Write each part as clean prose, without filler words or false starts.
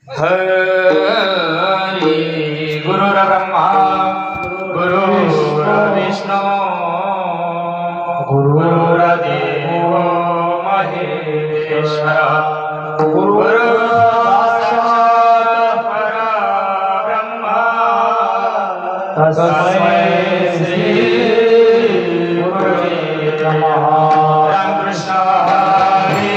हरि गुरुर्ब्रह्मा गुरुर्विष्णू गुरुर्देव महेश्वर गुरुर्साक्षात् परब्रह्म तस्मै श्री गुरुवे नमः। रामकृष्ण हरी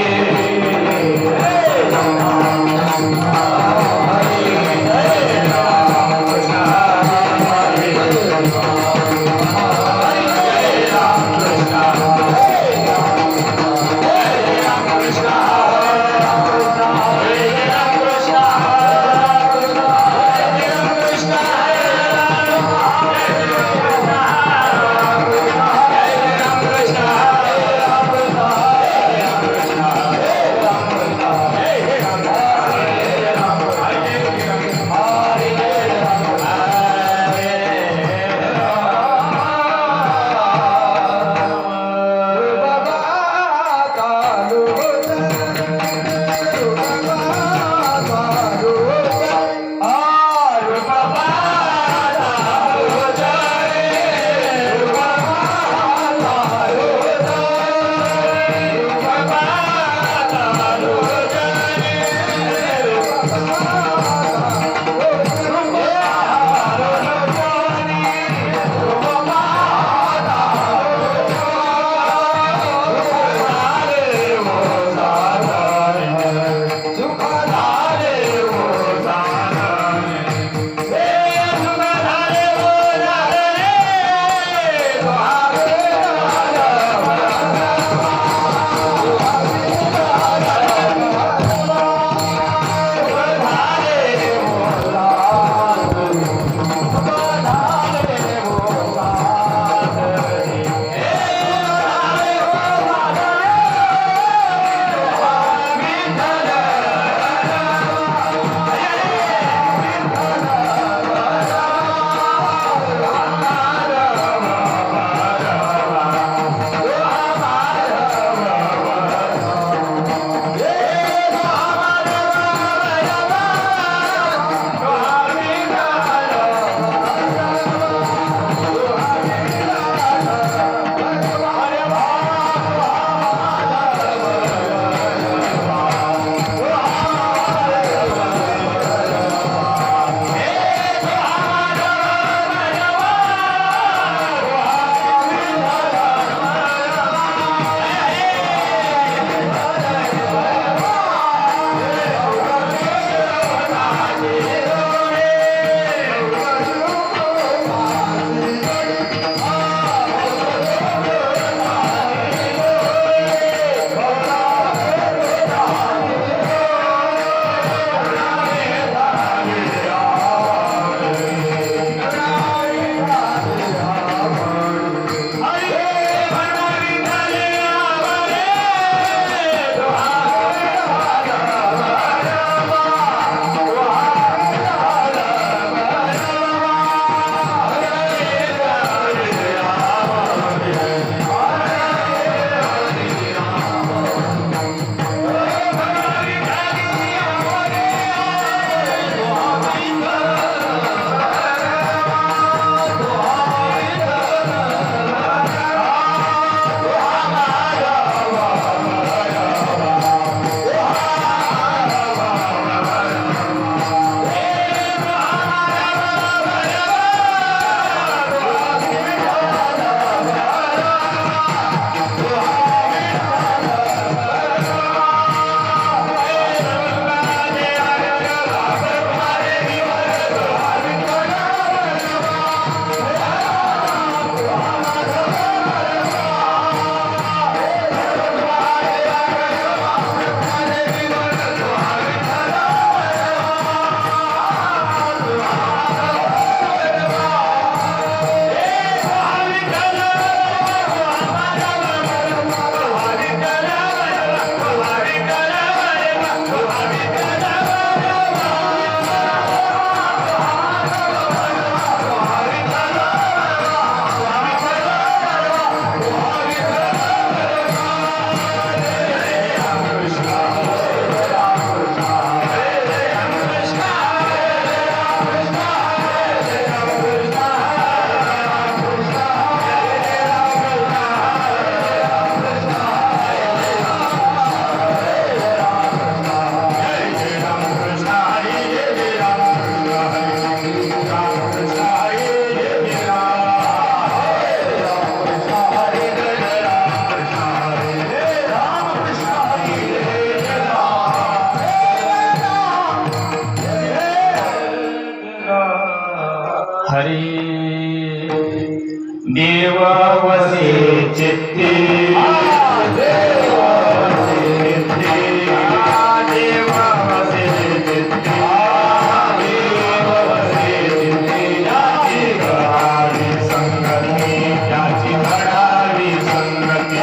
हरी देव वसे चित्ती देव वसे चित्ती देव वसे चित्ती देव वसे चित्ती याची घडावी संगती याची घडावी संगती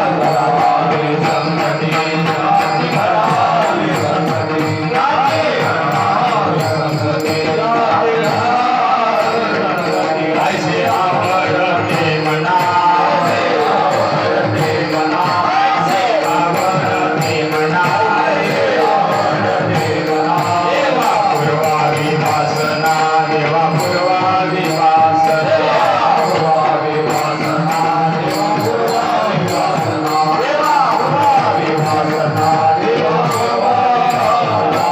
घडावी संगती याची घडावी संगती याची घडावी संगती ऐसे आवडते मना आवडते मना ऐसे आवडते मना आवडते मना देवा पूर्वावी वासना देवा पूर्वावी वासना पूर्वावी वासना देवा पूर्वावी वासना देवा पूर्वावी वासना देवा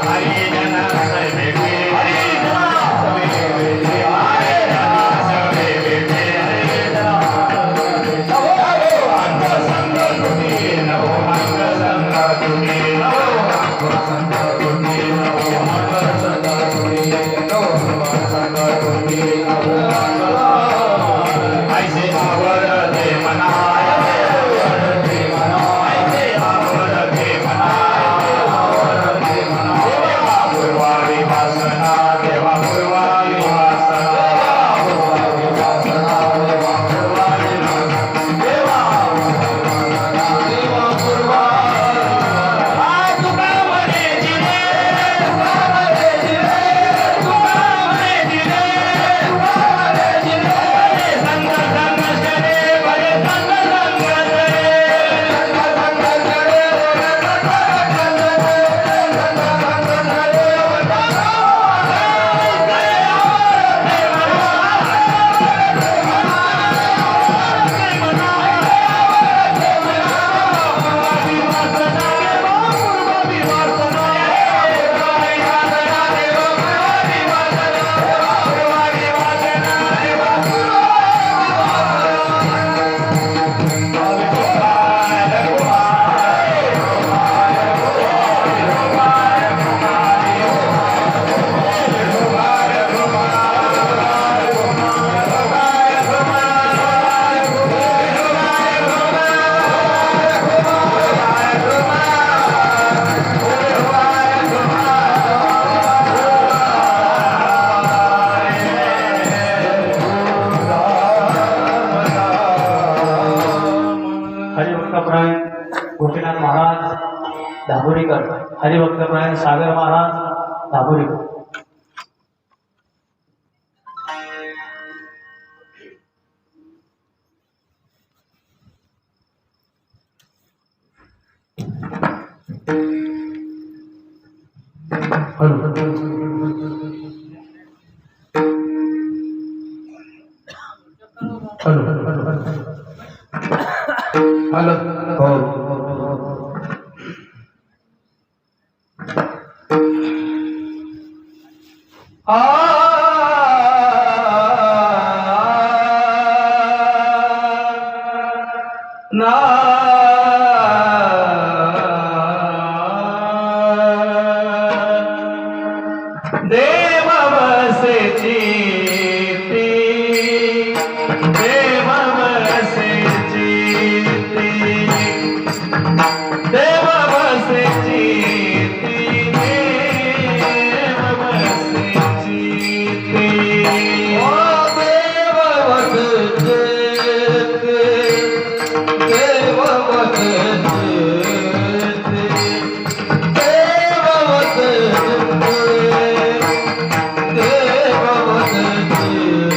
हरी जन सैवे हरी जन ऐसे आवडते मना आवडते मना ऐसे आवडते मना आवडते मना देवा पूर्वावी वासना देवा पूर्वावी वासना पूर्वावी वासना देवा पूर्वावी देवा देवा पूर्वावी तुका म्हणे जिरे तुका म्हणे जिरे तुका म्हणे जिरे तुका म्हणे जिरे संग संग चले भले संग संग चले संग संग चले हरिभक्तपरायण गोपीनाथ महाराज दाभोरीकर, हरिभक्तपरायण सागर महाराज दाभोरीकर. हॅलो हो ना देव बसे चित्ती देव बसे चित्ती देव बसे चित्ती देव बसे चित्ती ओ देव वसे चित्ती देव वसे चित्ती देव वसे चित्ती देव वसे चित्ती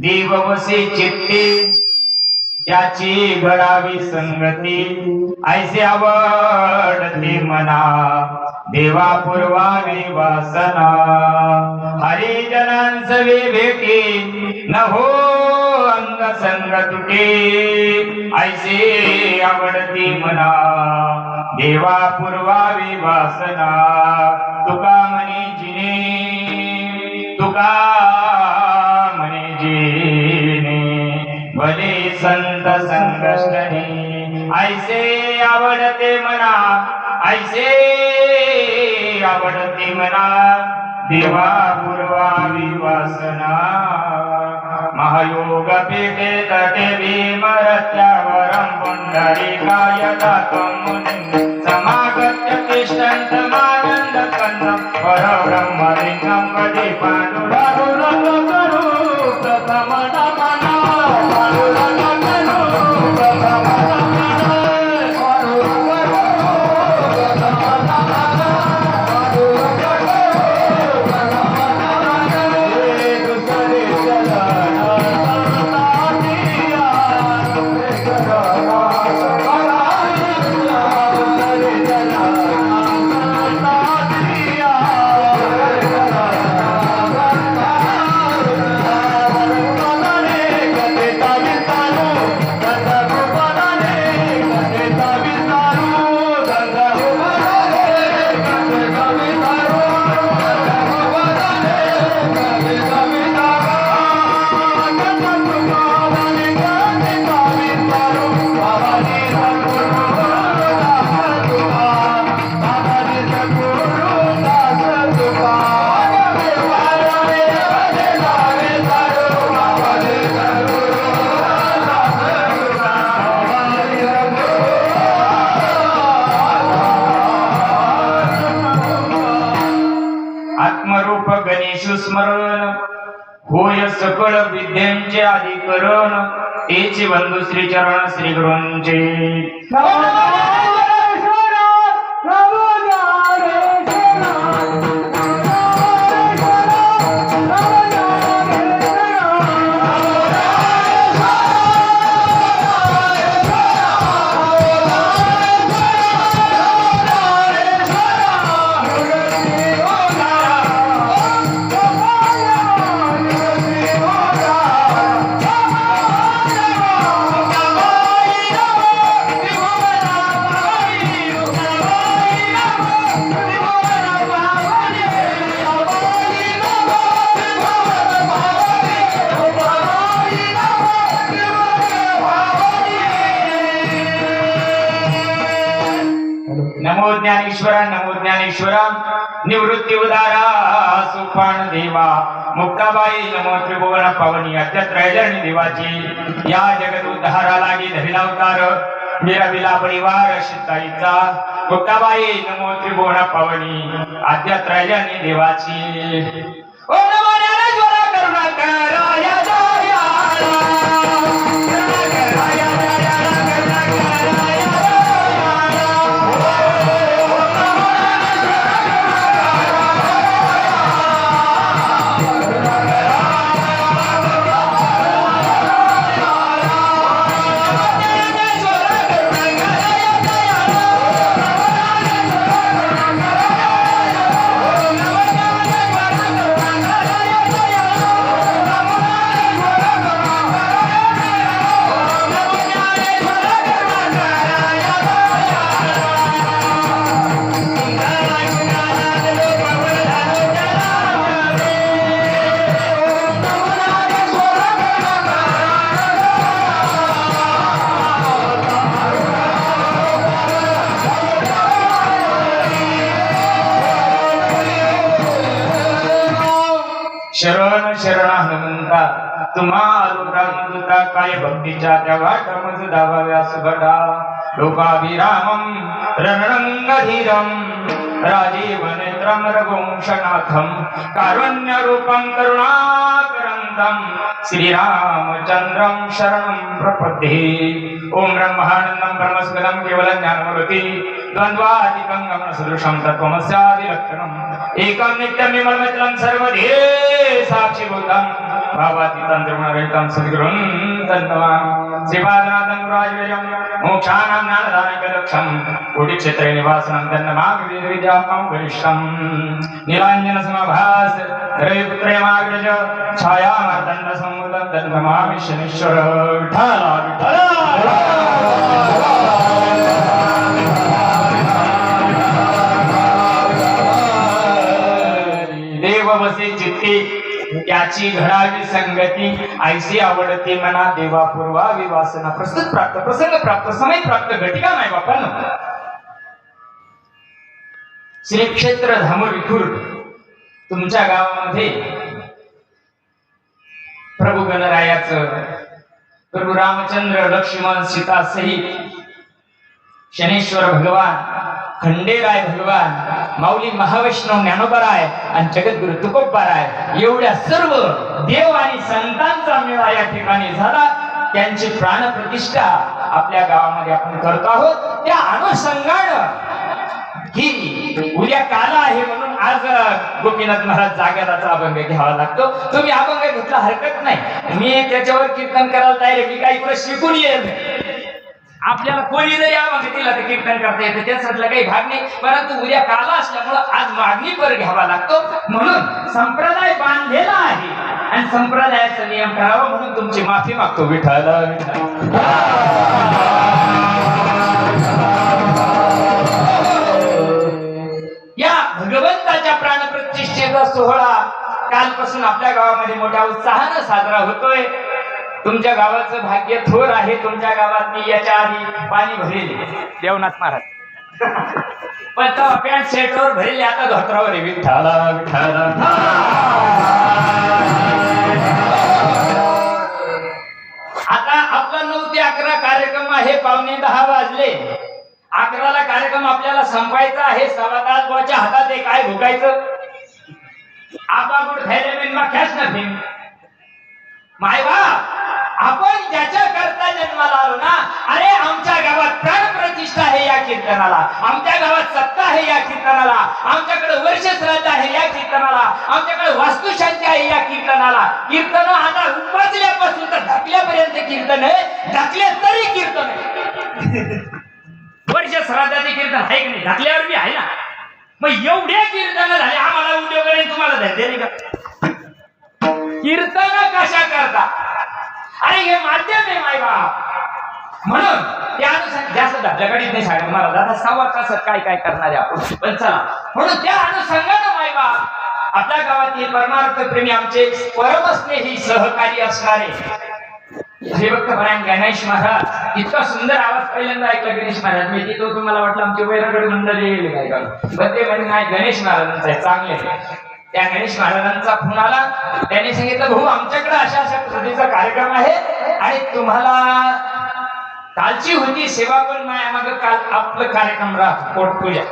देव वसे चित्ते त्याची घडावी संगती ऐसे आवडते मना देवा पूर्वावी वासना हरिजनांसवे भेटे न हो अंग संग तुटे ऐसे आवडते मना देवा पूर्वावी वासना तुका म्हणे जिने तुका म्हणे जिने भले संत संकष्टने ऐसे आवडते मना ऐसे आवडते मना देवा पूर्वावी वासना महायोग पीठे तटे भीमरत्यावरं पुंडरीकाय दातुं मुनिं समागत्य तिष्ठन्तमानन्द स्कंद परब्रह्मलिंगम वदे पांडुरंग करू प्रथम नमन पांडुरंग करू प्रथम नमन आत्मरूप गणेश स्मरण होय सकळ विद्यांचे अधिकरण तेचे बंधू श्री चरण श्री गुरूंचे नमो ज्ञानेश्वरा निवृत्ती उदारा सुपान देवा मुक्ताबाई नमो त्रिभुवन पावनी अत्यत्रैजनी देवाची या जगत उद्धारा लागी धरिला अवतार निरविला परिवार शिताईचा मुक्ताबाई नमो त्रिभुवन पावनी अत्यत्रैजनी देवाची ओ नमो ज्ञानेश्वरा करुणाकराय शरण शरण हनुमंता तुम्हा आलोकामृता काय भक्तीच्या त्या वाटमज दावाव्या सुगडा लोकाभिरामम रणरंगधीरम राजीव नेत्रम रघुवंशनाथम कारुण्यरूपं करुणाकरंदम श्रीरामचंद्रम शरणं प्रपद्ये ओम ब्रह्मानंदं ब्रह्मस्पदं केवलं ज्ञानमूर्ति द्वंद्वादिकं गमनसदृशं तत्त्वमस्यादिलक्षणम् एकं नित्यं विमलमचलं सर्वधे साक्षिभूतं भावातीतं त्रिगुणरहितं सद्गुरुं तन्नमामि श्रीपादनाथं गुरुराजवेयं मोक्षाणां ज्ञानदानकलक्षं कोटिक्षेत्रे निवासनं तन्नमामि वेदविद्यां वरिष्ठं नीलाञ्जनसमभास रविपुत्रयमाग्रज छायामार्दण्डसंमुदं तन्नमामि शनीश्वर विठ्ठला देव बसे चित्ती त्याची घडावी संगती ऐसी आवडते मना देवा पूर्वावी वासना प्रस्तुत प्राप्त प्रसंग प्राप्त समय प्राप्त घटिका नाही बापांनो श्री क्षेत्र धामोरी खुर्द तुमच्या गावामध्ये प्रभू गणरायाचं प्रभू रामचंद्र लक्ष्मण सीता सहित शनीश्वर भगवान खंडेराय भगवान, माऊली महावैष्णव ज्ञानोबाराय आणि जगद्गुरु तुकोबाराय एवढ्या सर्व देव आणि संतांचा मेळा या ठिकाणी झाला. त्यांची प्राणप्रतिष्ठा आपल्या गावामध्ये आपण करतो आहोत. त्या अनुषंगानं ही उद्या काला आहे म्हणून आज गोपीनाथ महाराज जागराचा अभंग घ्यावा लागतो. तुम्ही अभंग घेतला हरकत नाही, मी त्याच्यावर कीर्तन करायला तयार आहे. मी काही पुढे शिकून येईल. आपल्याला कोणी जरी अभंग दिला तर कीर्तन करता येतं, त्याच्यातला काही भाग नाही. परंतु उद्या काला असल्यामुळं आज मागणीपर घ्यावा लागतो. म्हणून संप्रदाय बांधलेला आहे आणि संप्रदायाचा नियम करावा म्हणून तुमची माफी मागतो. विठ्ठल या भगवंताच्या प्राणप्रतिष्ठेचा सोहळा कालपासून आपल्या गावामध्ये मोठ्या उत्साहानं साजरा होतोय. तुमच्या गावाचं भाग्य थोर आहे. तुमच्या गावात मी याच्या आधी पाणी भरले देवनाथ महाराज, पण तेव्हा पॅन्ट शर्टवर भरले, आता धोत्रावर आहे. विठ्ठला विठ्ठला. आता आपला 9 ते 11 कार्यक्रम आहे. 9:45 वाजले. 11ला कार्यक्रम आपल्याला संपायचा आहे. 7:15 बुवाच्या हातात आहे. काय भुकायचं? आपा गुड खायला बिनमा कॅश नाही. माय बाप, आपण ज्याच्या करता जन्माला आलो ना, अरे आमच्या गावात प्राण प्रतिष्ठा आहे या कीर्तनाला, आमच्या गावात सत्ता आहे या कीर्तनाला, आमच्याकडे वर्ष श्राद्ध आहे या कीर्तनाला, आमच्याकडे वास्तुशांती आहे या कीर्तनाला. कीर्तन आता उपासल्यापासून तर ढकल्यापर्यंत कीर्तन आहे. ढकले तरी कीर्तन आहे. वर्ष श्राद्धाचे कीर्तन आहे की नाही? ढकल्यावर बी आहे ना. मग एवढे कीर्तन झाले, आम्हाला उद्योग नाही, तुम्हाला धैर्य नाही का? कीर्तन कशा करता? अरे हे माध्यम आहे माय बाप. म्हणून त्यानुसार जास्त धडधडीत नाही सांगणार मला दादा 6 तासात काय काय करणार आहे आपण, पण चला. म्हणून त्या अनुषंगानं माय बाप आपल्या गावातील परमार्थ प्रेमी आमचे परमस्नेही सहकारी असणारे हरिभक्त परायण गणेश महाराज. इतका सुंदर आवाज पहिल्यांदा ऐकला गणेश महाराज. मी तिथं तुम्हाला वाटलं आमचे वैरागड मंडळी येईल काय का, पण ते म्हणजे नाही, गणेश महाराजांचा आहे, चांगले. त्या गणेश महाराजांचा फोन आला. त्यांनी सांगितलं भाऊ आमच्याकडे अशा अशा पद्धतीचा कार्यक्रम आहे आणि तुम्हाला कालची होती सेवा, पण मग काल आपलं कार्यक्रम राहतो पोटपूजा,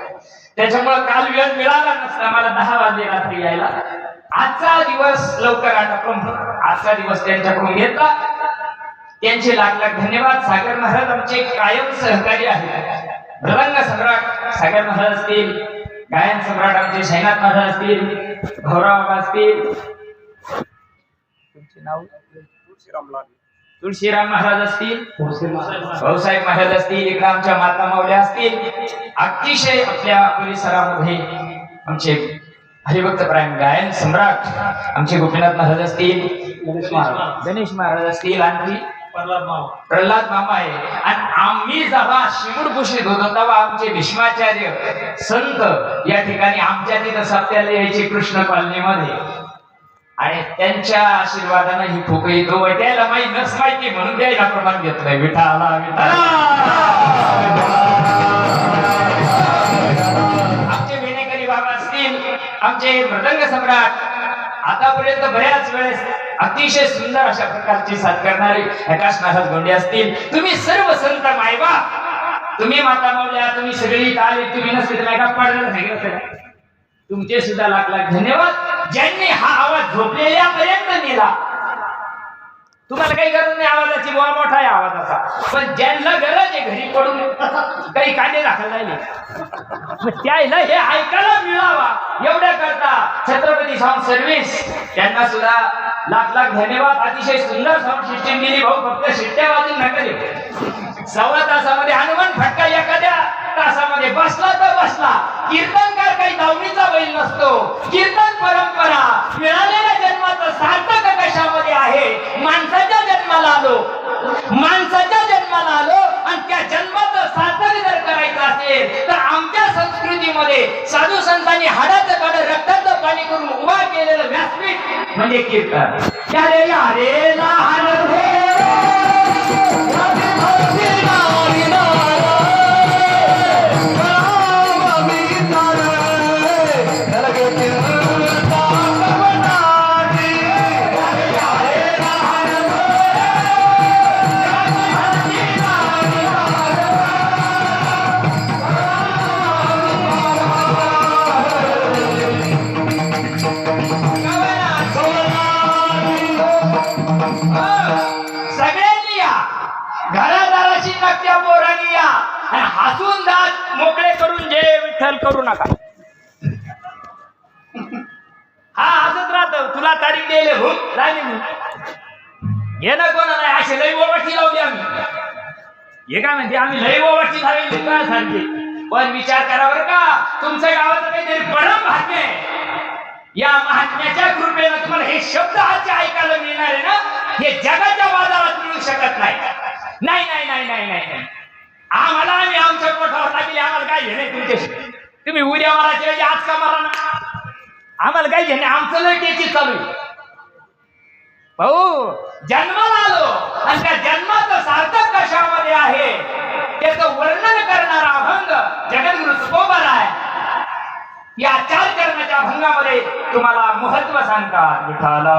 त्याच्यामुळे काल वेळ मिळाला नसता मला 10 वाजले रात्री यायला. आजचा दिवस लवकर आटोपून आजचा दिवस त्यांच्याकडून घेतला. त्यांचे लाख लाख धन्यवाद. सागर महाराज आमचे कायम सहकारी आहेत. मृदंग सम्राट सागर महाराज असतील, गायन सम्राट आमचे शैनाथ महाराज असतील, भौराव असतील, तुमचे नाव तुळशीराम महाराज असतील, भाऊसाहेब महाराज असतील, इकडे आमच्या माता माऊल्या असतील. अतिशय आपल्या परिसरामध्ये आमचे हरिभक्त प्रायम गायन सम्राट आमचे गोपीनाथ महाराज असतील, गणेश महाराज असतील, आणखी प्रल्हाद मामा आहे. आणि आम्ही जेव्हा शिमूड भूषित होतो तेव्हा आमचे भीष्माचार्य संत या ठिकाणी आमच्या तिथं सप्त्याला यायचे कृष्ण कॉलनीमध्ये, आणि त्यांच्या आशीर्वादाने ही फुक येतो. त्याला माहिती म्हणून द्यायला प्रमाण घेतलंय. विठाला आमचे विनेकरी बाबा असतील, आमचे मृदंग सम्राट आतापर्यंत बऱ्याच वेळेस अतिशय सुंदर अशा प्रकारची साथ करणारे प्रकाश महाराज गोंडे असतील. तुम्ही सर्व संत मायबा, तुम्ही माता मावल्या, तुम्ही सगळी आले, तुम्ही नसते तर का पाडलं सांगितलं. तुमचे सुद्धा लाख लाख धन्यवाद. ज्यांनी हा आवाज झोपलेल्यापर्यंत नेला. तुम्हाला काही गरज नाही आवाजाची, बुवा मोठा आहे आवाजाचा, पण ज्यांना गरज आहे घरी पडून काही कांदे दाखल राहिले त्याला हे ऐकायला मिळावा एवढ्या करता छत्रपती साऊंड सर्व्हिस त्यांना सुद्धा लाख लाख धन्यवाद. अतिशय सुंदर साऊंड सिस्टीम दिली भाऊ. फक्त शिट्ट्या वाजून नका देऊ. 1.25 तासामध्ये हनुमान फटका एखाद्या तासामध्ये बसला तर बसला. कीर्तनकार काही दावणीचा बैल नसतो. कीर्तन परंपरा मिळालेल्या जन्माचं सार्थक कशामध्ये आहे? माणसाच्या जन्माला आलो, माणसाच्या जन्माला आलो आणि त्या जन्माचं सार्थक जर करायचं असेल तर आमच्या संस्कृतीमध्ये साधू संतांनी हाडाचं काढ रक्ताचं पाणी करून उभा केलेलं व्यासपीठ म्हणजे कीर्तन. यारे यारे लहान करू नका. हा असंच राहतं, तुला तारीख द्यायला हो जाय निघून. हे ना कोणा नाही असे लई ओवाटी लावली आम्ही. हे काय म्हणते आम्ही लई ओवाटी लावली का सांगते. पण विचार करा बरं का, तुमच्या गावाचं काहीतरी परम भाग्य आहे. या महात्म्याच्या कृपेनं तुम्हाला हे शब्द आजचे ऐकायला मिळणार आहे ना, हे जगाच्या बाजारात मिळू शकत नाही. नाही नाही नाही नाही नाही आम्हाला आम्ही आमच्या पोटावर लागले, आम्हाला काय घेणे तुमच्याशी. तुम्ही उद्या मारायच्या वेळी आज का मारा ना, आम्हाला काय घेणे. आमचं लय त्याची चालू आहे भाऊ. जन्माला आलो आणि त्या जन्माचं सार्थक कशामध्ये आहे त्याचं वर्णन करणारा अभंग जगद्गुरु तुकोबार आहे. या 4 चरणाच्या अभंगामध्ये तुम्हाला महत्व सांगतात. विठाला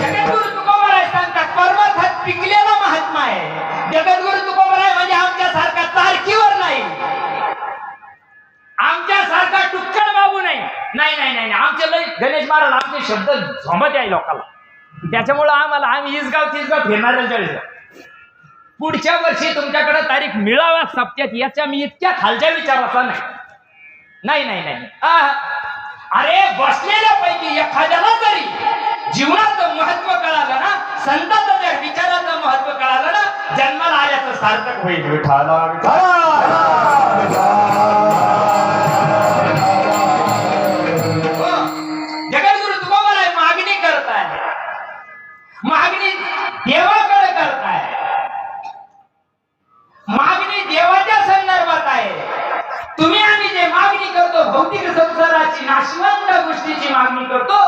जगद्गुरु तुकोबार आहे सांगतात परमार्थात पिकलेला महात्मा आहे. जगद्गुरु तुकोबार आहे म्हणजे आमच्यासारखा तारखीवर नाही, आमच्यासारखा टुक्कड बाबू नाही. नाही नाही नाही आमचे लय गणेश महाराज आमचे शब्द झोमत आहे लोकांना. त्याच्यामुळं आम्ही इसगाव फिरणाऱ्या जळलं. पुढच्या वर्षी तुमच्याकडे तारीख मिळावा सप्त्यात याच्या मी इतक्या खालच्या विचाराचा नाही. नाही नाही अरे बसलेल्यापैकी एखाद्याला तरी जीवनाचं महत्व कळालं ना, संतांचं त्या विचाराचं महत्व कळालं ना, जन्माला आल्याचं सार्थक होईल. विठाला जगद्गुरु तुकोबार आहे. मागणी करताय, मागणी देवाकडे करताय, मागणी देवाच्या संदर्भात आहे. तुम्ही आम्ही जे मागणी करतो भौतिक संसाराची नाशवंत गोष्टीची मागणी करतो,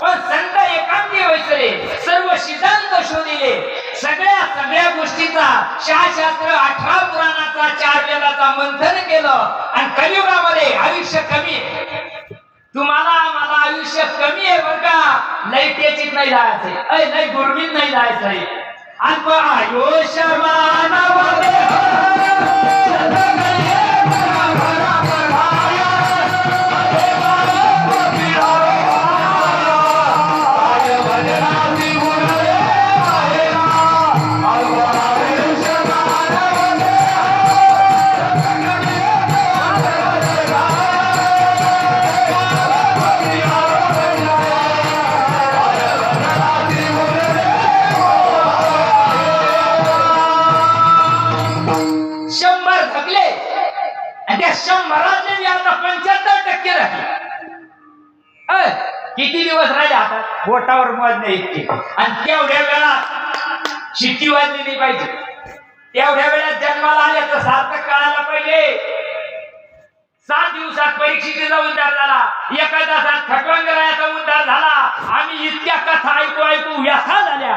पण संत एकांती वैसले सर्व सिद्धांत शोधिले, सगळ्या गोष्टीचा शास्त्र 18 पुराणाचा 4 वेदाचा मंथन केलं आणि कलियुगामध्ये आयुष्य कमी आहे. तुम्हाला आम्हाला आयुष्य कमी आहे बरं का, लई टेचित नाही जायचंय, लई गुरमीत नाही जायचंय. अल्प आयुष्यमान किती दिवस राहिले आता बोटावर मोजणे इतके. आणि तेवढ्या वेळात शिट्टी वाजली नाही पाहिजे, तेवढ्या वेळात जन्माला आल्याचं सार्थक कळायला पाहिजे. 7 दिवसात परीक्षेचा उद्धार झाला, 1 तासात खटवंगरायाचा उद्धार झाला. आम्ही इतक्या कथा ऐकू व्यथा झाल्या,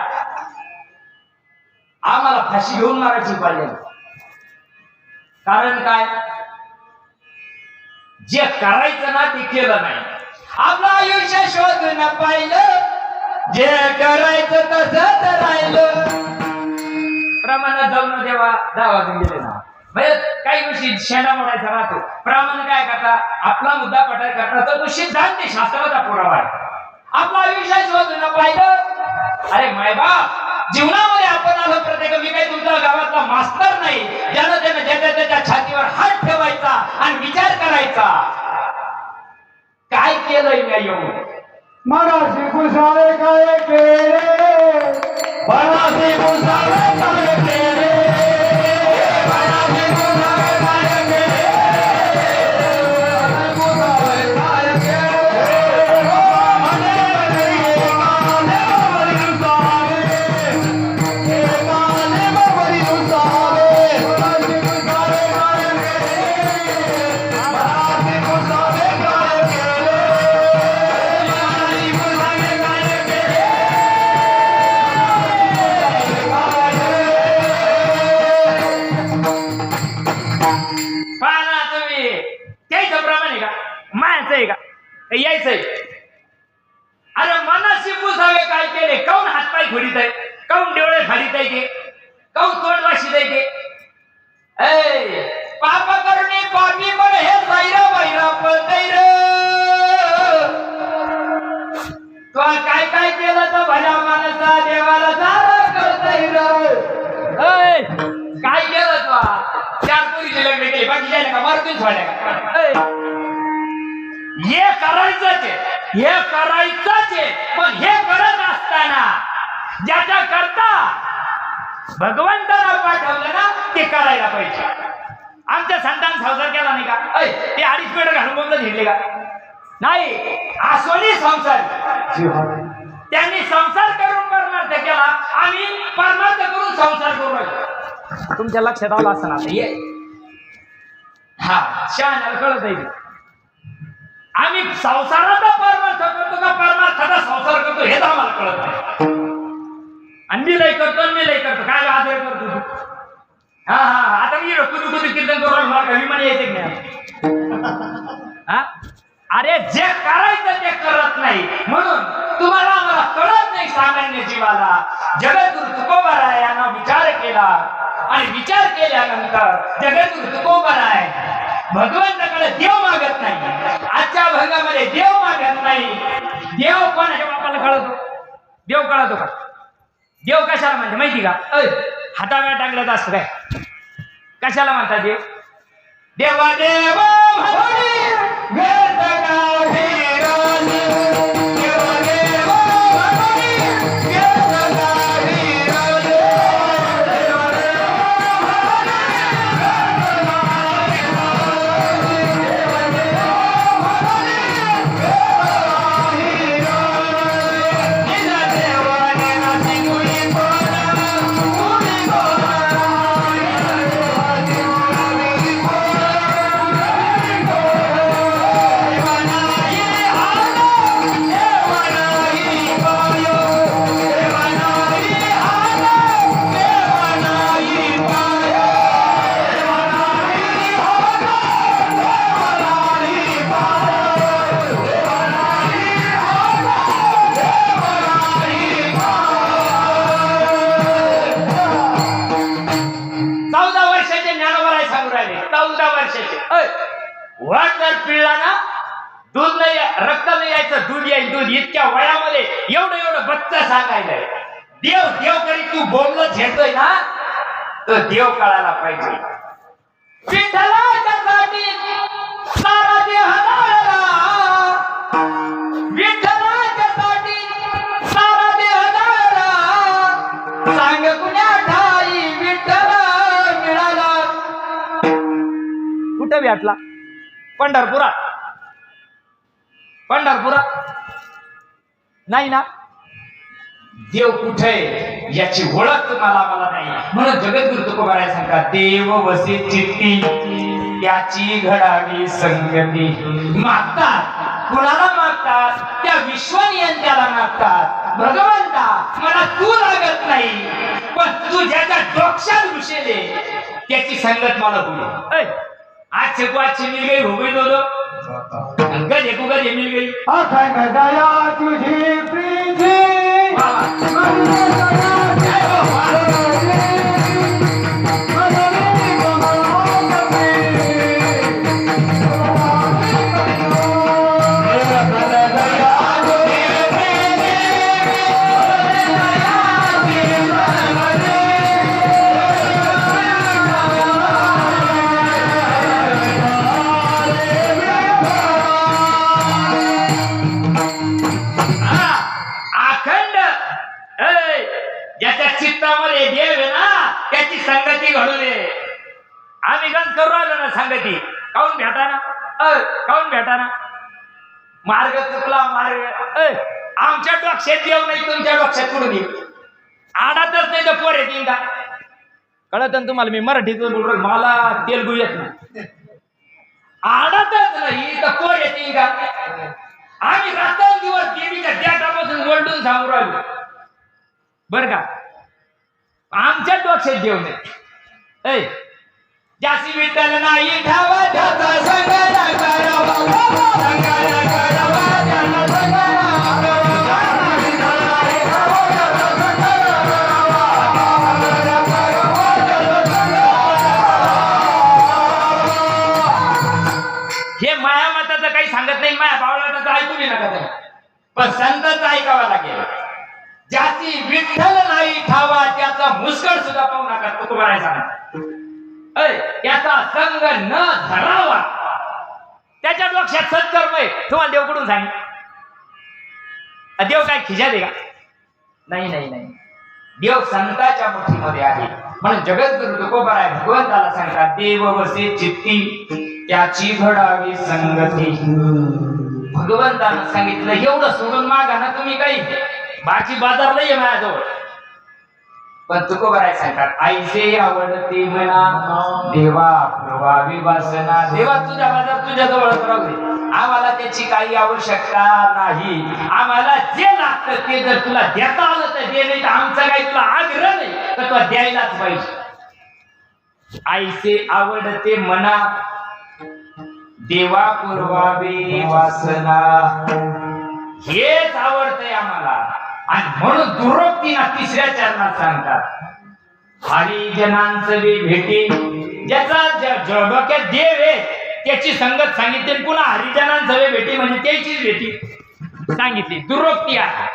आम्हाला फाशी घेऊन मारायची पाहिजे. कारण काय, जे करायचं ना ते केलं नाही. आपलं आयुष्य शोधून पाहिलं, जे करायचं तसंच राहिलं. प्रमाणात जाऊन देवा 10 वाजून गेले ना, म्हणजे काही गोष्टी शेंडा मोडायचा राहतो. प्रमाण काय करता, आपला मुद्दा पटाय करता तर तो सिद्धांत शास्त्राचा पुरावा आहे. आपलं आयुष्य शोधून पाहिलं. अरे मायबाप, जीवनामध्ये आपण आलो प्रत्येक, मी काही तुमच्या गावातला मास्तर नाही ज्यानं त्याच्या छातीवर हात ठेवायचा आणि विचार करायचा. काय केलंय मी येऊन मनाशी कुसावे काय केले, मनाशी कुसावे काय केले, मनाशी कुसावे काय केले, कुसावे काय केले, मने बरी उसावे, मने बरी उसावे, मनाशी कुसावे काय केले, मनाशी कुसावे काय केले. यायचंय. अरे मनाशी पुसावे काय केले, काऊन हातपाय फोडीत आहे, काऊन डोळे फाडीत आहे ते, काऊन तोंड वाशीत आहे ते. पाप करणे पापी पण हे बैरा पळतय रे. तो काय केलं तर भल्या माणसा देवाला सारा करतय रे. काय हे करायचंच आहे, हे करायचंच आहे. पण हे करत असताना ज्याच्या करता भगवंताला पाठवलं ना ते करायला पाहिजे. आमच्या संतान संसार केला नाही का? ते 2.5 पेड घालून बोलत घेतले का? नाही, आसोनी संसार. त्यांनी संसार करून परमार्थ केला, आम्ही परमार्थ करून संसार करू राहिलो. तुमच्या लक्षात आलं असं ना? हा, शहाण्याला कळत आहे. आम्ही संसाराचा परमार्थ करतो का परमार्थाचा संसार करतो हेच आम्हाला कळत नाही. आणि मी लय करतो, मी लय करतो, काय आदर करतो तू? हा हा, आता मी कुठे कुठे कीर्तन करू मला घरी म्हणे यायचे की नाही? हा, अरे जे करायचं ते करत नाही, म्हणून तुम्हाला आम्हाला कळत नाही. सामान्य जीवाला जगद्गुरु तुकोबाराय यांना विचार केला आणि विचार केल्यानंतर जगद्गुरु तुकोबाराय भगवंताकडे देव मागत नाही. आजच्या भंगामध्ये देव मागत नाही. देव कोणाच्या बापाला कळतो? देव कळतो का? देव कशाला म्हणजे माहिती का? हाताव्या टांगल्यात असतं काय? कशाला म्हणतात देव? देवा देव पिळला ना दूध नाही, रक्त नाही यायचं, दूध येईल. दूध इतक्या वयामध्ये एवढं बच्चा सांगायचंय. देव देव करी तू बोललं झेडतोय ना, तर देव कळायला पाहिजे. विठ्ठलाच्यासाठी सारा देह जाळला, विठ्ठलाच्यासाठी सारा देह जाळला, सांग कुण्या ठाई विठ्ठल मिळाला. कुठे भेटला? पंढरपुरात. पंढरपुरात नाही ना? देव कुठे याची ओळख तुम्हाला मला नाही. म्हणून जगद्गुरु तुकोबाराय सांगतात, देव वसे चित्ती त्याची घडावी संगती. मागतात कुणाला मागतात? त्या विश्वनियंत्याला मागतात. भगवंता मला तू लागत नाही, पण तू ज्याच्या डोक्यात घुसेले त्याची संगत मला होईल. आज चेकवाची मिल गई हो गई दोनों गजे को गजे मिल गई. अखंड दया तुझी प्रीती संगती घडू दे. आम्ही गंज करू राहिलो ना संगती. काऊन भेटा ना? काऊन भेटा ना? मार्ग चुकला मार्ग. आमच्या डोक्यात देव नाही, तुमच्या डोक्यात कुठून येईल? आडातच नाही तर पोर येतील का? कळत ना तुम्हाला? मी मराठीत बोलतो, मला तेलगू येत नाही. आडातच नाही तर पोर येतील का? आम्ही रात्रंदिवस देवीच्या देठापासून ओलटून सांगू राहिलो बर का. आमच्या डोक्यात देव नाही. जासी विठ्ठल नाही ठावा त्याचा संगडा करावा, संगडा करावा त्याला संगडा हे माया मताचं काही सांगत नाही, माया बावळाचं ऐकू बी नका तुम्ही, पण संतच ऐकावा लागेल. ज्याची विठ्ठल नाही ठावा त्याचा मुस्कळ सुद्धा पाहू नका. तुकोबाराय सांगतात त्याचा संग न धरावा मोक्षात सत्कर्म आहे तुम्हाला देव कुठून सांग देव काय खिजा दे का नाही नाही नाही देव संतांच्या मुठीमध्ये आहे म्हणून जगद्गुरु तुकोबाराय भगवंताला सांगतात देव वसे चित्ती त्याची घडावी संगती भगवंतानं सांगितलं एवढं सोडून मागा ना तुम्ही काही बाकी बाजार नाहीये माझ्याजवळ पण तुकोबाराय सांगतात आईचे आवडते म्हणा देवा प्रभावी वासना देवा तुझ्या बाजार तुझ्या जवळच राहू दे आम्हाला त्याची काही आवश्यकता नाही आम्हाला जे लागतं ते जर तुला देता आलं तर दे नाही तर आमचा काही तुला आग्रह नाही तर तुला द्यायलाच पाहिजे आईचे आवडते म्हणा देवा पुरवावे वासना हेच आवडतंय आम्हाला आणि म्हणून दुरोक्तीना तिसऱ्या चरणात सांगतात हरिजनांचं भेटी ज्याचा डोक्यात देव आहे त्याची संगत सांगितली पुन्हा हरिजनांचं भेटी म्हणजे त्याचीच भेटी सांगितली दुरोक्ती आहे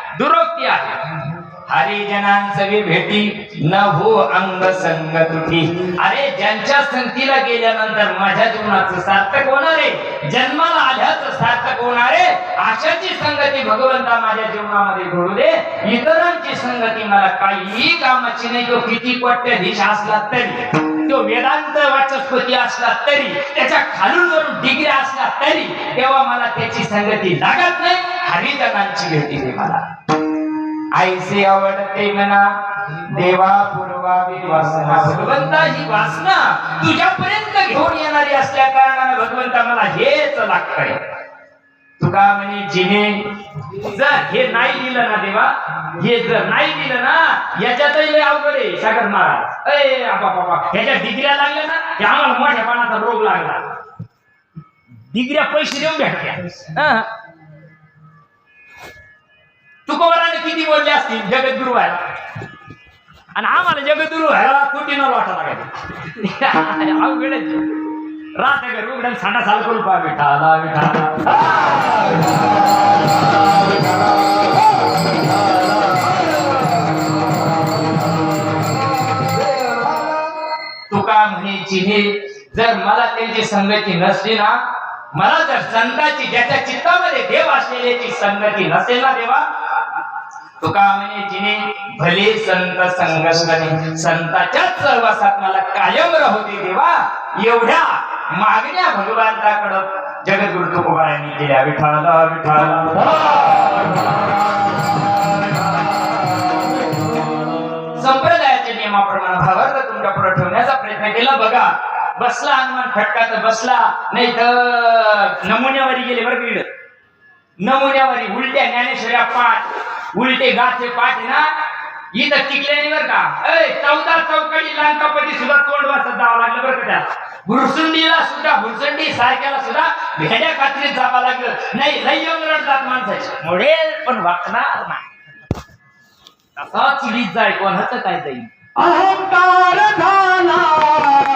हरिजनांसवी भेटी न हो अंग संग तुटी अरे ज्यांच्या संगतीला गेल्यानंतर माझ्या जीवनाचं सार्थक होणार आहे जन्माला आल्याचं सार्थक होणार आहे अशाची संगती भगवंता माझ्या जीवनामध्ये घडू दे इतरांची संगती मला काहीही कामाची नाही तो किती कोट्याधीश असला तरी तो वेदांत वाचस्पती असला तरी त्याच्या खालून वरून डिग्री असला तरी तेव्हा मला त्याची संगती लागत नाही हरिजनांची भेटी दे मला आईसे आवडते म्हणा देवा पुरवावी वासना भगवंता ही वासना तुझ्यापर्यंत घेऊन येणारी असल्या कारणाने भगवंता मला हेच लागतंय तुका म्हणे जिने जर हे नाही दिलं ना देवा हे जर नाही दिलं ना याच्यातही लय अवघड आहे सागर महाराज अरे बाबा ह्याच्या डिग्र्या लागल्या ना हे आम्हाला मोठ्यापणाचा रोग लागला डिग्र्या पैसे देऊन भेटत्या तुकोबाराने किती बोलले असतील जगद्गुरु व्हायला आणि आम्हाला जगद्गुरु व्हायला कुठीनं वाटा लागायचं अवघड राहते घर उघडून सांडा साल करू पा विठाला विठाला तुका म्हणे चिन्हे जर मला त्यांची संगती नसली ना मला जर संतांची ज्याच्या चित्तामध्ये देव असलेल्याची संगती नसेल ना देवा तुका म्हणे जिने भले संत संगत संताच्याच सहवासात मला कायम राहू दे देवा एवढ्या मागण्या भगवंताकडं जगद्गुरु तुकोबारायांनी केल्या विठाला विठाला संप्रदायाच्या नियमाप्रमाणे भावार्थ तुमच्या पुढे ठेवण्याचा प्रयत्न केला बघा बसला हनुमान फटका तर बसला नाही तर नमुन्यावरी गेले बरं इकडं नमुन्यावरी उलट्या ज्ञानेश्वऱ्या पाठ उलटे गाठे पाठ ना इथं टिकले नाही बरं का 14 चौकडी लंकापती सुद्धा तोंड वाचत जावं लागलं बरं का त्याला भुरसुंडीला सुद्धा भुरसुंडी सारख्याला सुद्धा भेड्या कात्रीत जावं लागलं नाही लई रड जात माणसाची मोडेल पण वाकणार नाही तसा चिडीत जाय कोणाचं काय जाईल अहंकार झाला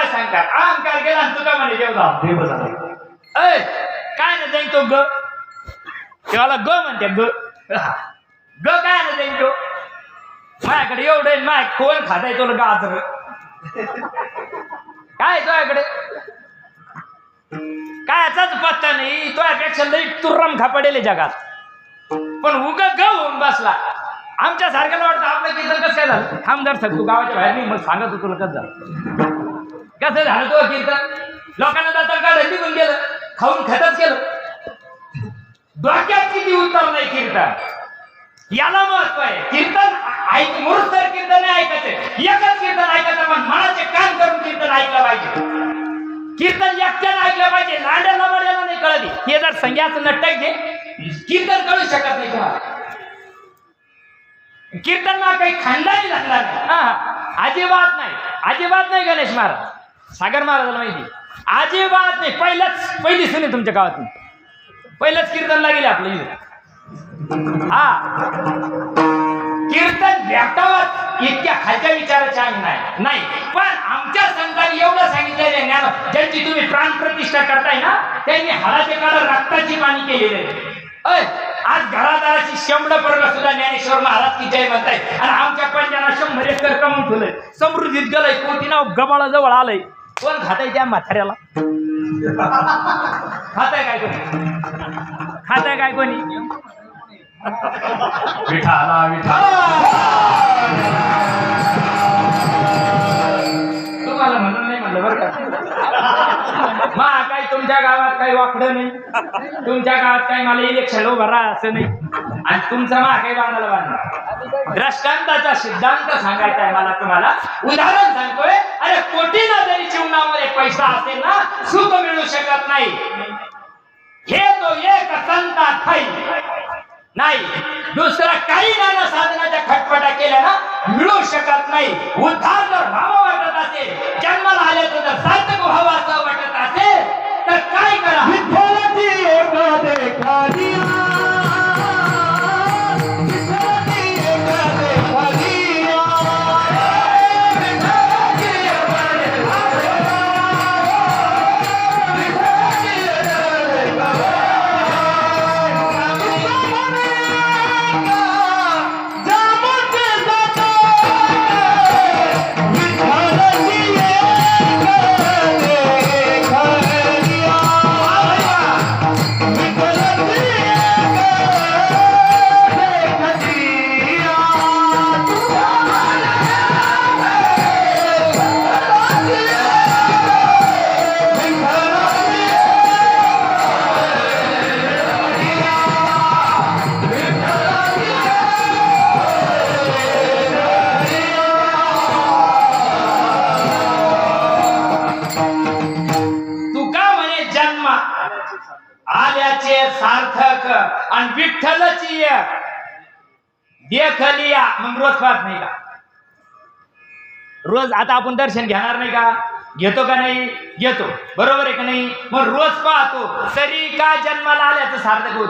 सांगतात अहंकार गेला तुका म्हणे देव काय ना जाईन तो ग तेव्हा ग म्हणते ग ग काय ना जाईन तो माझ्याकडे एवढे माय कोण खाताय तो गाजर काय तुझ्याकडे काय याचाच पत्ता नाही तुझ्यापेक्षा लई तुर्रम खापडेले जगात पण उग ग होऊन बसला आमच्या सारख्याला वाटतं आपलं कीर्तन कसं काय झालं थांब जर तू गावाच्या बाहेर नाही मग सांगत होतो तुला कसं झालं कसं झालं तो कीर्तन लोकांना जाता का निघून गेलं खाऊन खतच केलं डोक्यात किती उत्तर नाही कीर्तन याला महत्व आहे कीर्तन ऐक मुरुस्तर कीर्तन ऐकायचं एकच कीर्तन ऐकायचं पण मनाचे कान करून कीर्तन ऐकलं पाहिजे कीर्तन एकट्यानं ऐकलं पाहिजे लांड्याला मड्याला नाही कळली हे जर संज्ञाचं नटक घे कीर्तन कळू शकत नाही तुम्हाला कीर्तन मा काही खानदानी लागला नाही अजिबात नाही गणेश महाराज सागर महाराजाला माहिती अजिबात नाही. पहिली सुने तुमच्या गावात पहिलंच कीर्तनला गेले आपलं इथे. हा कीर्तन भेटावं इतक्या खालच्या विचाराचे आम्ही नाही. पण आमच्या संतांनी एवढं सांगितलेलं ज्ञान, ज्यांची तुम्ही प्राणप्रतिष्ठा करताय ना, त्यांनी हाडाचे काळ रक्ताची पाणी केलेले आहे. आज घरादाराची 100 पर्ग सुद्धा ज्ञानेश्वर महाराज की जय म्हणताय. आणि आमच्या पंजाना 100 एकर कमवून ठेवलंय. समृद्धीत गेलंय. कोटीनाव गबाळाजवळ आलंय. कोण खाताय त्या म्हाताऱ्याला? खाताय काय कोणी? विठाला विठाला तुम्हाला म्हणून नाही म्हणलं बरं का. काही तुमच्या गावात काही वाकडं नाही. तुमच्या गावात काही मला इलेक्शन उभं राहा असं नाही. आणि तुमचा काही बांधायला बांधणार. दृष्टांताचा सिद्धांत सांगायचा आहे मला तुम्हाला. उदाहरण सांगतोय. अरे कोटीना जरी जीवनामध्ये पैसा असेल ना, सुख मिळू शकत नाही. हे तो एक संता ठाई नाही. दुसरा काही नाना साधनाच्या खटपटा केल्या ना मिळू शकत नाही. उद्धार जर व्हावं वाटत असेल, जन्माला आल्याचं जर सार्थक व्हावं असं वाटत असेल तर काय करा. विठ्ठलाची एक देखालिया, विठ्ठलाची एक देखालिया, विठ्ठलाची एक देखालिया, विठ्ठलाची एक देखालिया. आल्याचे सार्थक आणि विठ्ठलाची देखलिया. मग रोज पाहत नाही का? रोज आता आपण दर्शन घेणार नाही का? घेतो का नाही? घेतो. बरोबर आहे का नाही? मग रोज पाहतो तरी का जन्माला आल्याचं सार्थक होत.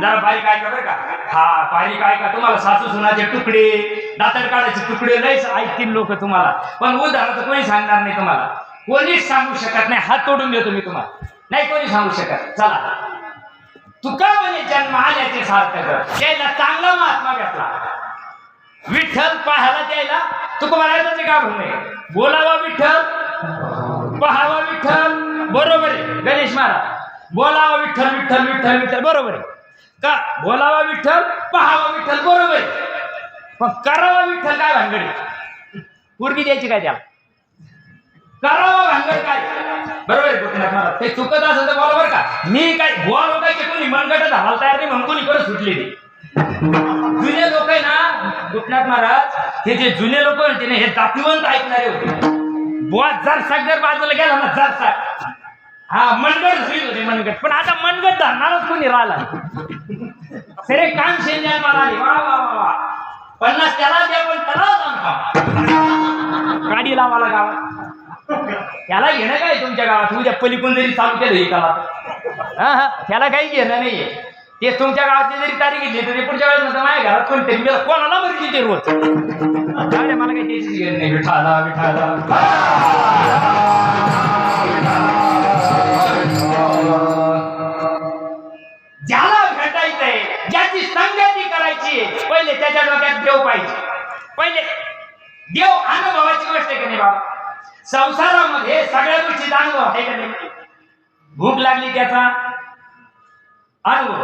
जरा बारीक ऐका बरं का. हा बारीक ऐका. तुम्हाला सासू सुनाचे तुकडे, दातड काढायचे तुकडे लयच ऐकतील लोक तुम्हाला. पण उदाहरण कोणी सांगणार नाही तुम्हाला. कोणीच सांगू शकत नाही. हात तोडून देतो मी तुम्हाला. नाही कोणी सांगू शकत. चला तुका म्हणे जन्म आल्याचे सार्थक. त्याला चांगला महात्मा घेतला. विठ्ठल पाहायला द्यायला तुका म्हणायचं का म्हणणे. बोलावा विठ्ठल, पहावा विठ्ठल. बरोबर आहे गणेश महाराज. बोलावा विठ्ठल विठ्ठल विठ्ठल विठ्ठल. बरोबर आहे का? बोलावा विठ्ठल, पहावा विठ्ठल. बरोबर आहे. पण करावा विठ्ठल काय भानगडी? पोरगी द्यायची काय त्याला? करावा भानगड काय? बरोबर आहे गोपीनाथ महाराज. ते चुकत असेल तर बोला बरं का. मी काय बोला काय कोणी मनगट धावायला तयार नाही म्हणून कोणी करत सुटले. जुने लोक आहे ना गोपीनाथ महाराज, हे जे जुने लोक होते ना, हे जातीवंत ऐकणारे होते. बुवा जर बाजूला गेला ना जरसाक, हा मनगट सुईत होते मनगट. पण आता मनगट धरणारच कोणी राहिला. सरे काम शेंद्या मला आली. वा वा वा वा. 50 त्याला द्या पण त्याला गाडी लावाला गावात. त्याला घेणं काय तुमच्या गावात? उद्या पलीकडून जरी चालू केलं हे गावात, त्याला काही घेणं नाहीये. ते तुमच्या गावातली जरी तारीख घेतली तरी पुढच्या वेळेस नसतं माझ्या घरात कोणतरी कोणाला मर्जी ते रोज. त्यामुळे मला काही त्याचीच घेणं नाही. विठाला विठाला ज्याला भेटायचंय, ज्याची संगती करायची, पहिले त्याच्या डोक्यात देव पाहिजे. पहिले देव अनुभवाची गोष्ट आहे का नाही बाबा? संसारामध्ये सगळ्या गोष्टीचा अनुभव आहे का नाही? भूक लागली त्याचा अनुभव,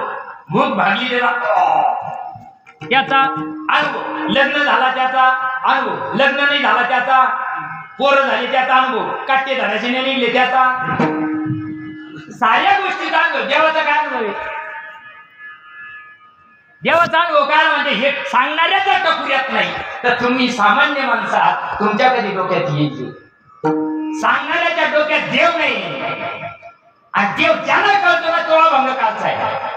भूक भागली त्याचा अनुभव, लग्न झाला त्याचा अनुभव, लग्न नाही झाला त्याचा, पोरं झाली त्याचा अनुभव, काटे धराचे नाही निघले त्याचा. साऱ्या गोष्टीचा अनुभव. देवाचा काय अनुभव आहे? देवाचा अनुभव काय म्हणजे हे सांगणाऱ्याच्या टकुऱ्यात नाही. तर तुम्ही सामान्य माणसं आहात, तुमच्या कधी डोक्यात येईल. सांगणाऱ्याच्या डोक्यात देव नाही. आणि देव ज्याला कळतो ना तो अभंग कालचा आहे.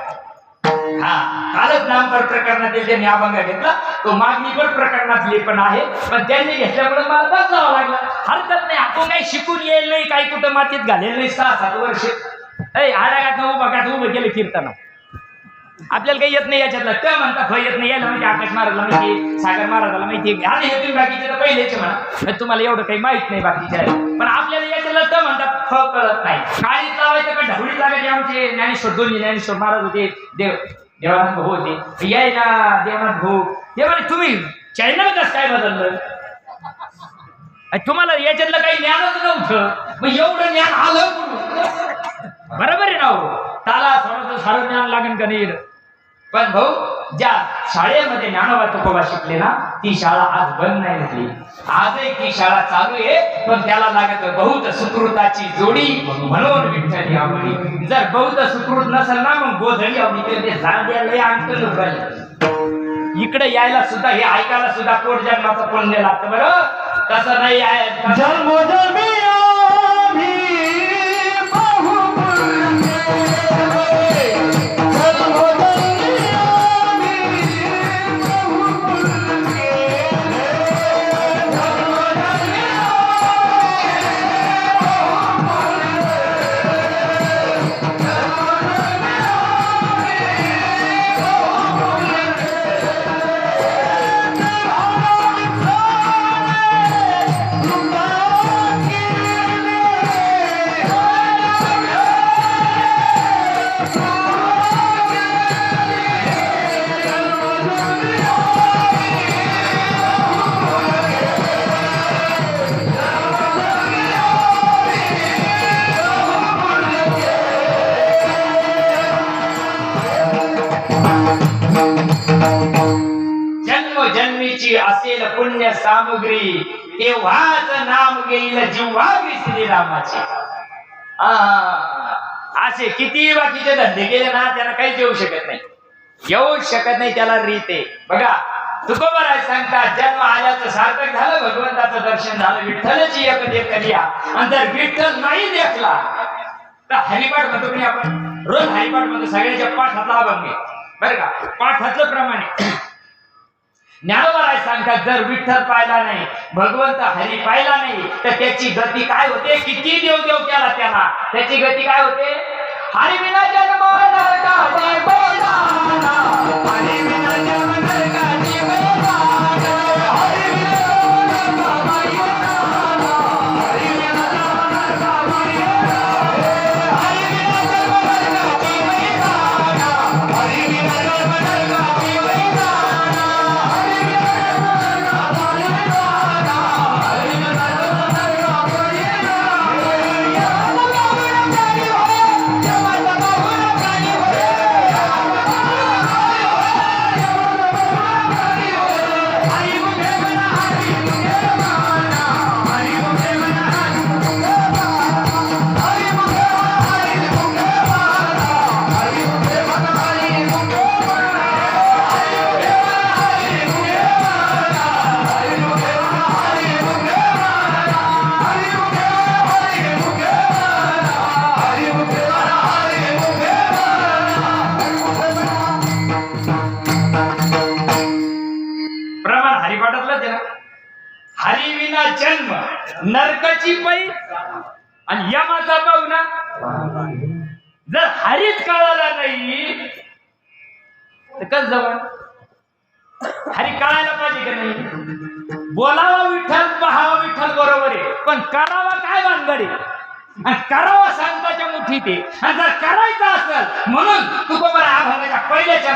हा कालच नामपर प्रकरणातील त्यांनी अभंग घेतला, तो मागणीपर प्रकरणातली पण आहे, पण त्यांनी घेतल्यामुळे मला बदलावं लागलं. हरकत नाही, आपण काही शिकून येईल नाही, काही कुठं मातीत घालेल नाही. 6-7 वर्ष आडागात उभं केलं कीर्तन. आपल्याला काही येत नाही याच्यातलं, ते म्हणता फ येत नाही, यायला माहिती, आकाश महाराजला माहिती, सागर महाराजाला माहिती, आणि हे तुम्ही बाकीचे तर पहिलेच म्हणा, तुम्हाला एवढं काही माहित नाही बाकीच्या, पण आपल्याला याच्यातलं तर म्हणतात फ कळत नाही. काळीत लावायचं का ढवळीत लागायचे. आमचे ज्ञानेश्वर, दोन्ही ज्ञानेश्वर महाराज होते, देवानंद भाऊ होते, यायला देवानंद भाऊ ते म्हणे तुम्ही चॅनल कसं काय बदललं, तुम्हाला याच्यातलं काही ज्ञानच नव्हतं, मग एवढं ज्ञान आलं कुठून? बरोबर आहे ना हो, त्याला थोडंसं सारं ज्ञान लागेल का नाही. पण भाऊ, ज्या शाळेमध्ये ज्ञानोबा तुकोबा शिकले ना, ती शाळा आज बंद नाही झाली, आजही ती शाळा चालू आहे, पण त्याला लागत बहुत सुकृताची जोडी, म्हणून विठ्ठल आवडी. जर बहुत सुकृत नसेल ना, मग गोधडी आवडी ते झाडाला अंकल राहिले. इकडे यायला सुद्धा, हे ऐकायला सुद्धा कोट जन्माचं पुण्य लागतं. बरं तसं नाही आहे. जन्मोजन्मी जन्मोजन्मीची असेल पुण्य सामुग्री, तेव्हाच नाम घेईल जिव्हावी श्रीरामाची. असे किती बाकीचे धंदे केले ना, त्याला काही येऊ शकत नाही, येऊ शकत नाही, त्याला रीत आहे. बघा तुकोबराज सांगतात, जन्म आल्याचं सार्थक झालं, भगवंताचं दर्शन झालं, विठ्ठलाची एक देखली. आणि जर विठ्ठल नाही देखला तर हरिपाठ म्हणतो की आपण रोज हरिपाठ म्हणतो, सगळ्याच्या पाठातला अभंग आहे बरं का, पाठातलं प्रमाणे. ज्ञानोबराज सांगतात, जर विठ्ठल पाहिला नाही, भगवंत हरी पाहिला नाही, तर त्याची गती काय होते? किती देव केला त्याला, त्याची गती काय होते? हरी विना जन्म नरकाची बैलाना, हरी विना जन्म नरकाची बैलाना, हरी विना जन्म बैलाना, हरी विना जन्म नरकाची बैलाना, हरी विना जन्म नरकाची बैलाना, हरी विना जन्म नरकाची बैलाना. हरी विना जन्म नरकाची पै, आणि यमाचा पाहू ना, जर हरीच कळाला नाही तर कस जवळ हरी कळायला पाहिजे का नाही? बोलावा विठ्ठल, पहावा विठ्ठल, बरोबर आहे, पण करावा काय भानगड आहे? आणि करावा सांगताच्या मुठीत आहे, आणि जर करायचं असेल म्हणून तुकोबा आभाराच्या पहिल्याच्या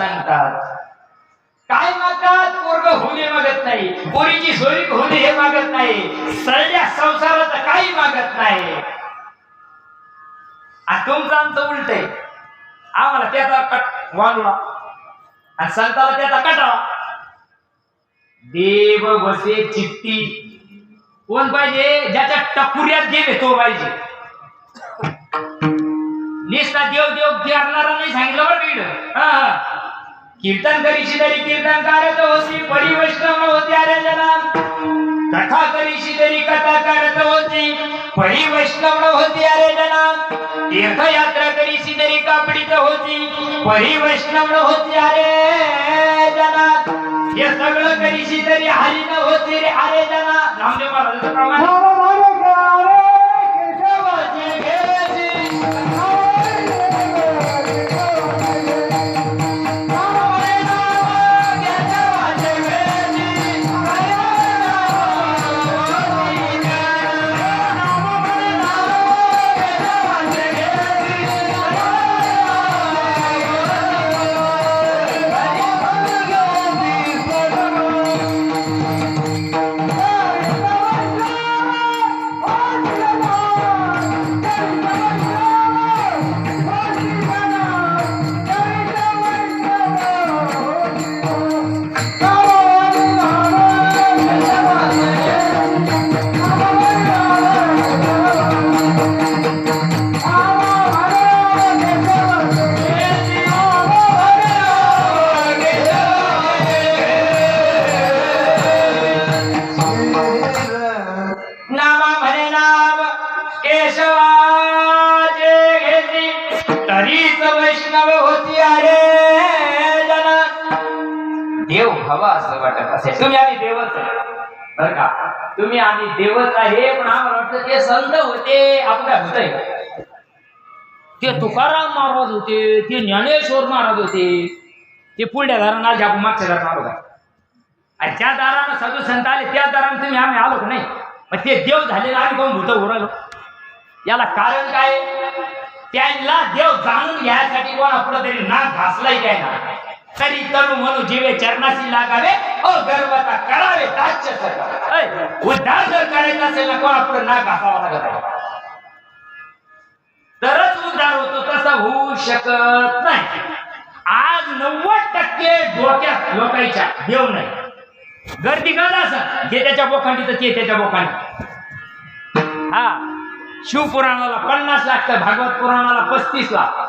सांगतात. काय मागतात? पोरग होणे मागत नाही, पोरीची सोयी होणे हे मागत नाही, सगळ्या संसाराचं काही मागत नाही. आणि तुमचं आमचं उलट आहे. आम्हाला त्याचा कट वाढला आणि संताला त्याचा कटाळा. देव बसे चित्ती कोण पाहिजे? ज्याच्या टपुऱ्यात देव आहे तो पाहिजे. निस्ता देव देव करणारा नाही सांगितलं बरं इकडं. कीर्तन करीशी तरी कीर्तनकारच होती, परिवैष्णव होती अरे जना. कथा करीशी तरी कथा करत होती, परिवैष्णव होती अरे जना. तीर्थयात्रा करीशी तरी कापडीच होती, परिवैष्णव होती अरे जना. हे सगळं करीशी तरी हरी न होती रे अरे जना. नामदेव महाराजांचं प्रमाण वैष्णव होती अरे जना. देव हवा असं वाटत असेल. तुम्ही आम्ही देवच आहे बर का, तुम्ही आम्ही देवच आहे. पण आम्हाला वाटतं ते संत होते, आपण काय होतंय? ते तुकाराम महाराज होते, ते ज्ञानेश्वर महाराज होते, ते पुढल्या दारानं आले, आपण मागच्या दारानं आलो का? आणि त्या दारानं साधू संत आले, त्या दारानं तुम्ही आम्ही आलो का नाही? मग ते देव झालेलं आम्ही कोण भूत उरालो? याला कारण काय? त्यांना देव जाणून घ्यायसाठी कोणा पुढे तरी नाक घासलाय काय ना. तरी तनु म्हणू जीवे चरणाशी लागावे, ओ गर्वता करावे दास्य सर. उद्धार जर करायचा असेल ना, कोणा पुढे नाक घासावा लागत आहे, तरच उद्धार होतो. तसा होऊ शकत नाही. आज 90% डोक्यात लोकांच्या देव नाही. गर्दी करत असं जे त्याच्या बोखांडी तर ते त्याच्या बोखांडी. हा, शिवपुराणाला 50 लागतं, भागवत पुराणाला 35 लाख.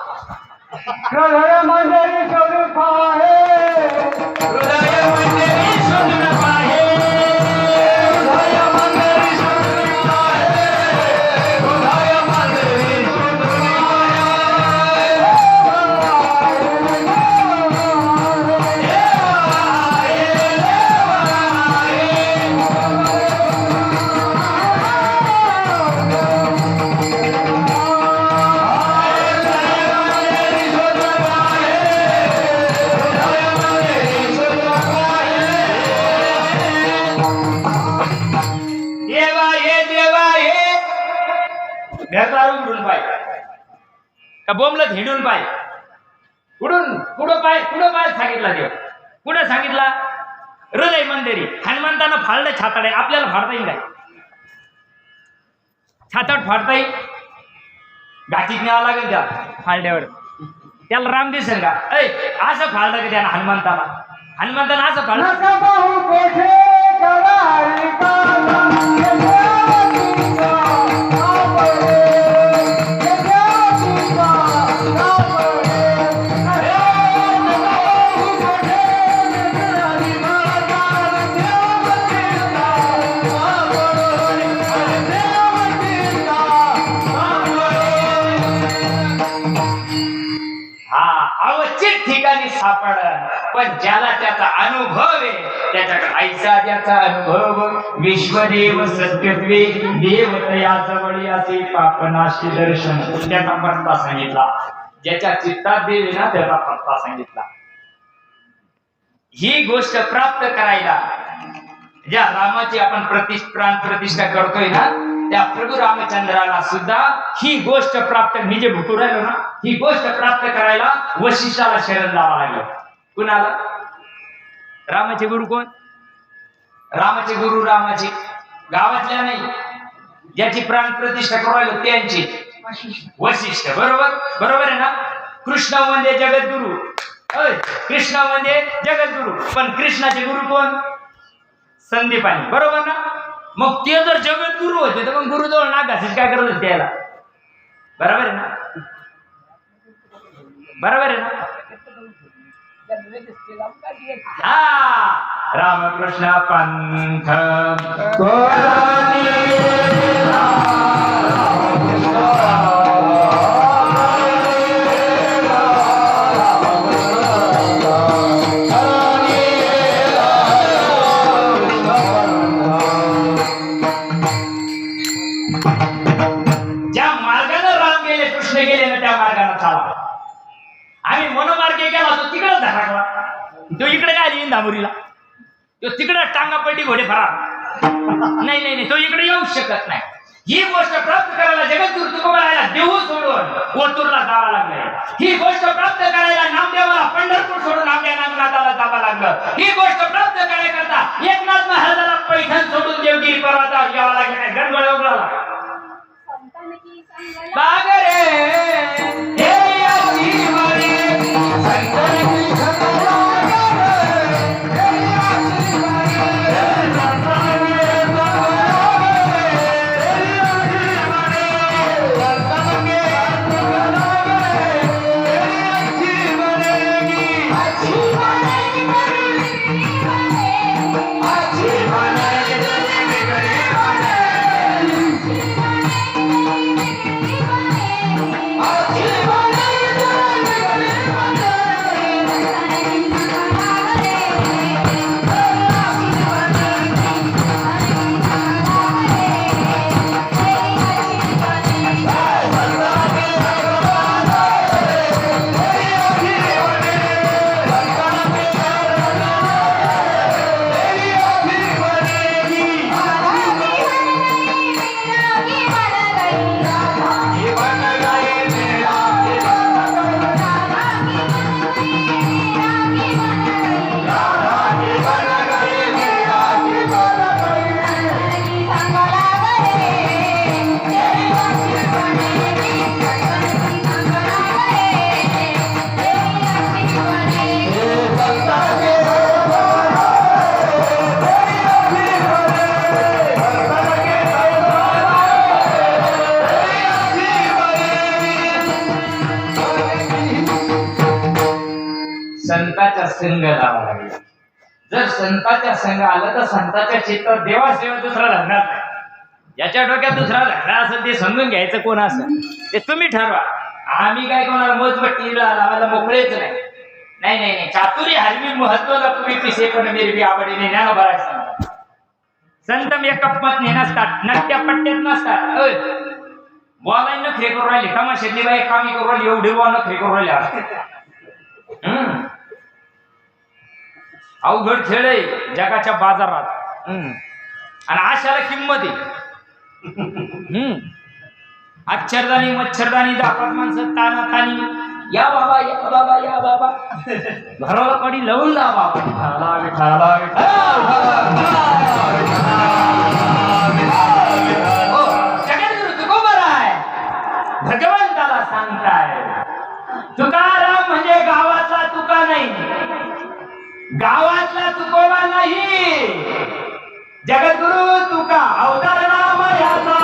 हृदय मंदिरी स्वरूप आहे, हृदय मंदिरी स्वरूप आहे, हृदय मंदिरी स्वरूप आहे, हृदय मंदिरी स्वरूप उडून पाय का बोंबलत हिंडून पाय, उडून पुढं पाय सांगितला देव. पुढे सांगितला हृदय मंदिरी. हनुमंतानं फाळलं छाताडे, आपल्याला फाडता येईल काय? छाताड फाडता येईल? घाटीत न्यावं लागेल त्या फाळड्यावर. त्याला राम दिसेल का? असं फाळलं का त्यानं हनुमंतानं असं फाळलं. ठिकाणी सापड. पण ज्याला त्याचा अनुभव आहे, त्याच्याकडे आईचा त्याचा अनुभव. विश्वदेव सत्यत्वे देवतया जवळी असे पापनाशी दर्शन. त्याचा पत्ता सांगितला. ज्याच्या चित्तात देव आहे ना, त्याचा पत्ता सांगितला. ही गोष्ट प्राप्त करायला ज्या रामाची आपण प्राण प्रतिष्ठा करतोय ना, त्या प्रभू रामचंद्राला सुद्धा ही गोष्ट प्राप्त, मी जे भुतू राहिलो ना, ही गोष्ट प्राप्त करायला वशिष्ठाला शरण जावं लागलं. कुणाला? रामाचे गुरु कोण? रामाचे गुरु रामाचे गावातल्या नाही, ज्याची प्राण प्रतिष्ठा करू राहिलो त्यांची वशिष्ठ. बरोबर बरोबर आहे ना? कृष्ण म्हणजे जगद्गुरु. कृष्ण म्हणजे जगद्गुरु, पण कृष्णाचे गुरु कोण? संदीपानी. बरोबर ना? मग ते जर जगद्गुरु होते तर मग गुरुजवळ नाक घासायची काय करत होते त्याला? बरोबर आहे ना? बरोबर आहे ना? हा, रामकृष्ण पंथ ज्या मार्गाने राम गेले, कृष्ण गेले ना, त्या मार्गाने चाला. आम्ही मनोमार्गे गेला तो तिकडच धडकला. तो इकडे काय आली दामुरीला, तो तिकडे टांगा पडली घोडे फरार. नाही नाही नाही, तो इकडे येऊ शकत नाही. ही गोष्ट प्राप्त करायला जगद्गुरु तुकोबारायला देहू सोडून ओतूरला जावं लागलं. ही गोष्ट प्राप्त करायला नामदेवाला पंढरपूर सोडून आपल्या नामनाथाला जावं लागलं. ही गोष्ट प्राप्त करण्याकरता एकनाथ महाराजाला पैठण सोडून देवगिरी पर्वतावर यावं लागलं. गणगोळ उघडला बागरे हे याची मरी संतनी संतांचा संघ लावा लागेल. जर संतांचा संघ आला तर संतांच्या चित्तात देवाशिवाय दुसरा राहणार नाही. याच्या डोक्यात दुसरा राहणार असेल ते समजून घ्यायचं कोण असेल ते तुम्ही ठरवा. आम्ही काय कोणाला मजबट्टीला लावायला मोकळेच नाही. नाही नाही नाही, चातुर्य हरवी महत्वाला तुम्ही पिसे पण मेरी बी आवडीने ज्ञान भरायचं. संत मेकअप मध्ये नसतात, नट्या पट्ट्यात नसतात. बोलायला नखरे करून राहिले, तमाशातली बाई कामी करून राहिली, एवढी वा नखरे करून राहिले. अवघड खेळ आहे जगाच्या बाजारात. आणि आशाला किंमत आहे. अक्षरदानी मच्छरदानी दाखवत माणसं ताना तानी या बाबा या बाबा या बाबा घराला कडी लावून ला बाबा. जगद्गुरु तुकोबा आहे, भगवंताला सांगताय. तुकाराम म्हणजे गावातला तुका नाही, गावातला तुकोबा नाही. जगद्गुरु तुका अवतार नाम याचा.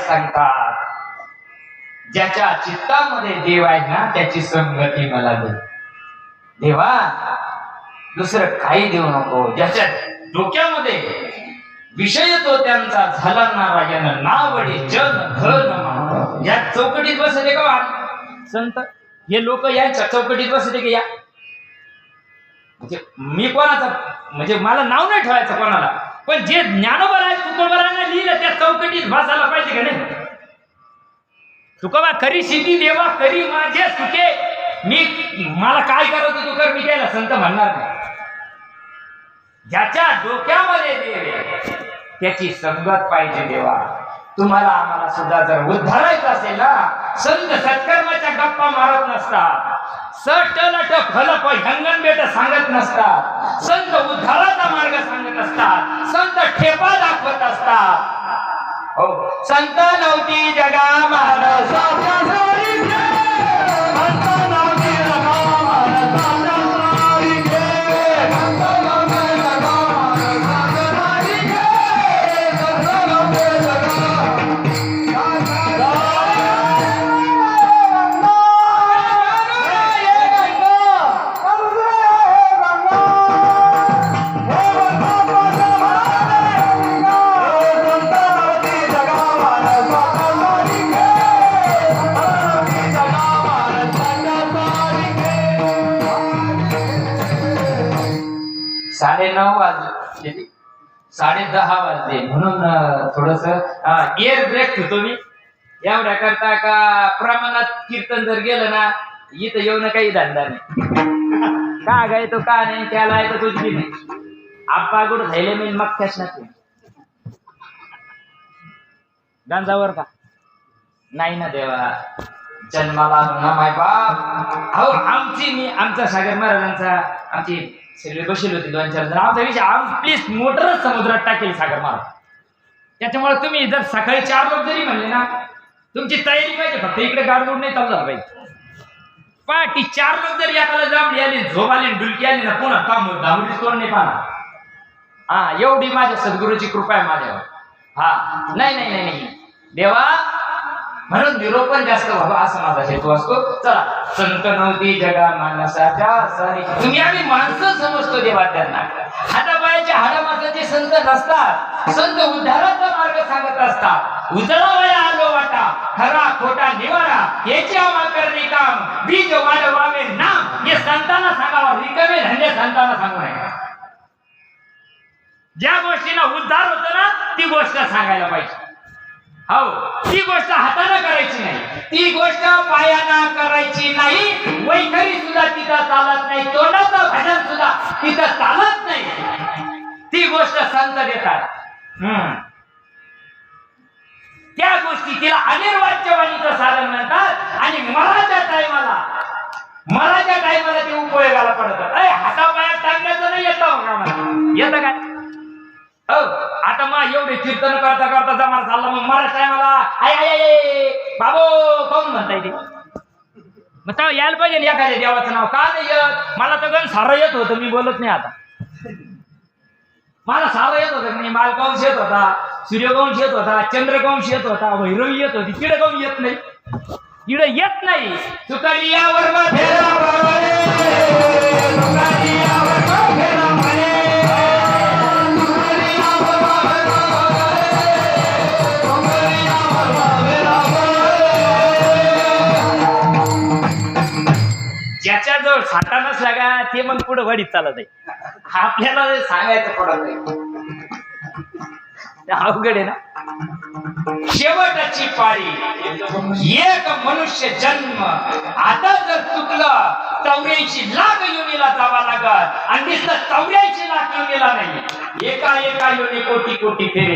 सांगतात ज्याच्या चित्तामध्ये देव आहे ना त्याची संगती मला दे. देवा दुसरं काही देऊ नको. ज्याच्या डोक्यामध्ये विषय तो त्यांचा झाला ना राजानं नावडे जन धन. या चौकटीत बसते का संत? हे लोक यांच्या चौकटीत बसते की या? म्हणजे मी कोणाचा म्हणजे मला नाव नाही ठेवायचं कोणाला, पण जे ज्ञानोबा आहे तुकोबारांना लिहिलं त्या चौकटीत बसायला पाहिजे का नाही? तुकोबा करी सिद्धी देवा करी माझे सुखे मला काय करायचं तू कर, मी केलं संत म्हणणार नाही. ज्याच्या डोक्यामध्ये देव आहे त्याची संगत पाहिजे देवा. तुम्हाला आम्हाला सुद्धा जर उद्धारायचं असेल ना, संत सत्कर्माच्या गप्पा मारत नसतात, सटलट फलप हंगन बेट सांगत नसतात, संत उद्धाराचा मार्ग सांगत असतात, संत ठेपा दाखवत असतात. हो, संत नव्हती जगा मानसाच्या सारीखे, संत नव्हती जगा मानसाच्या सारीखे, संत नव्हती जगा मानसाच्या सारीखे, संत नव्हती जगा. साडेनऊ वाजले, 10:30 वाजले, म्हणून थोडस एअर ब्रेक होतो मी एवढ्या करता का प्रमाणात कीर्तन जर गेलं ना इथं येऊन काही धंदा नाही. का गाय तो का नाही, त्याला आहे तर तुझी बी नाही. आप्पा गुड झाले मी मग कॅश नाही गांजावर का नाही ना देवा, जन्माला ना माय बाप. अहो आमचा सागर महाराजांचा आमची सगळे बसले होते 2-4 जण. आमचा विषय प्लीज मोटरच समुद्रात टाकेल सागर महाराज. त्याच्यामुळे तुम्ही जर सकाळी 4 लोक जरी म्हणले ना, तुमची तयारी पाहिजे, फक्त इकडे गाडगुड नाही चालू झालं पाहिजे. पाठी 4 लोक जरी एखादा जांभळी आली, झोप आली, डुलकी आली ना, पुन्हा काम दामुडी तोड नाही पाहणार. हा, एवढी माझ्या सद्गुरूची कृपा आहे माझ्यावर. हा, नाही देवा, म्हणून निरोपण जास्त व्हावं असं माझा हेतू असतो. चला, संत नव्हती जगा मानसाच्या सारी. तुम्ही आम्ही माणसं समजतो देवा, त्यांना हातापायाच्या हाडामासाचे संत नसतात. संत उद्धाराचा मार्ग सांगत असतात. उजळावया आलो वाटा, खरा खोटा निवारा, याची आम्हा करणे काम, बीज वाढवावे नाम. हे संतांना सांगावा, रिकामे धंदे संतांना सांगू नये. ज्या गोष्टीला उद्धार होतो ना ती गोष्ट सांगायला पाहिजे. हो, ती गोष्ट हाताने करायची नाही, ती गोष्ट पायानं करायची नाही. वैखरी सुद्धा तिथं चालत नाही, तोंडाचं भजन सुद्धा तिथं चालत नाही. ती गोष्ट संत देतात. त्या गोष्टी तिला अनिर्वाच्यवाणीचं साधन म्हणतात. आणि मराच्या टायमाला ते उपयोगाला पडतात. हातापायात टाकण्याचं नाही येतं काय. हो, आता मग एवढे कीर्तन करता करता जमाना चालला, मग मला टायमाला आय बाबो कोण म्हणता येते. मग तेव्हा यायला पाहिजे ना एखाद्या देवाचं नाव. का नाही येत? मला तर गण सारं येत होतं, मी बोलत नाही आता. मला सारं येत होतं. मी मालकांश येत होता, सूर्यवंश येत होता, चंद्रवंश येत होता, भैरवी येत होती. तिकडे काऊन येत नाही? इकडे येत नाही. तुकारियावर ज्याच्याजवळ साठा नसला का ते मग पुढे वडीत चालत आहे. आपल्याला सांगायचं पडत नाही, अवघड आहे ना. शेवटची पाळी, एक मनुष्य जन्म. आता जर चुकलं 84 लाख योनीला जावा लागत, आणि नुसतं 84 लाख योनीला नाही, एका योनी कोटी कोटी फेरे.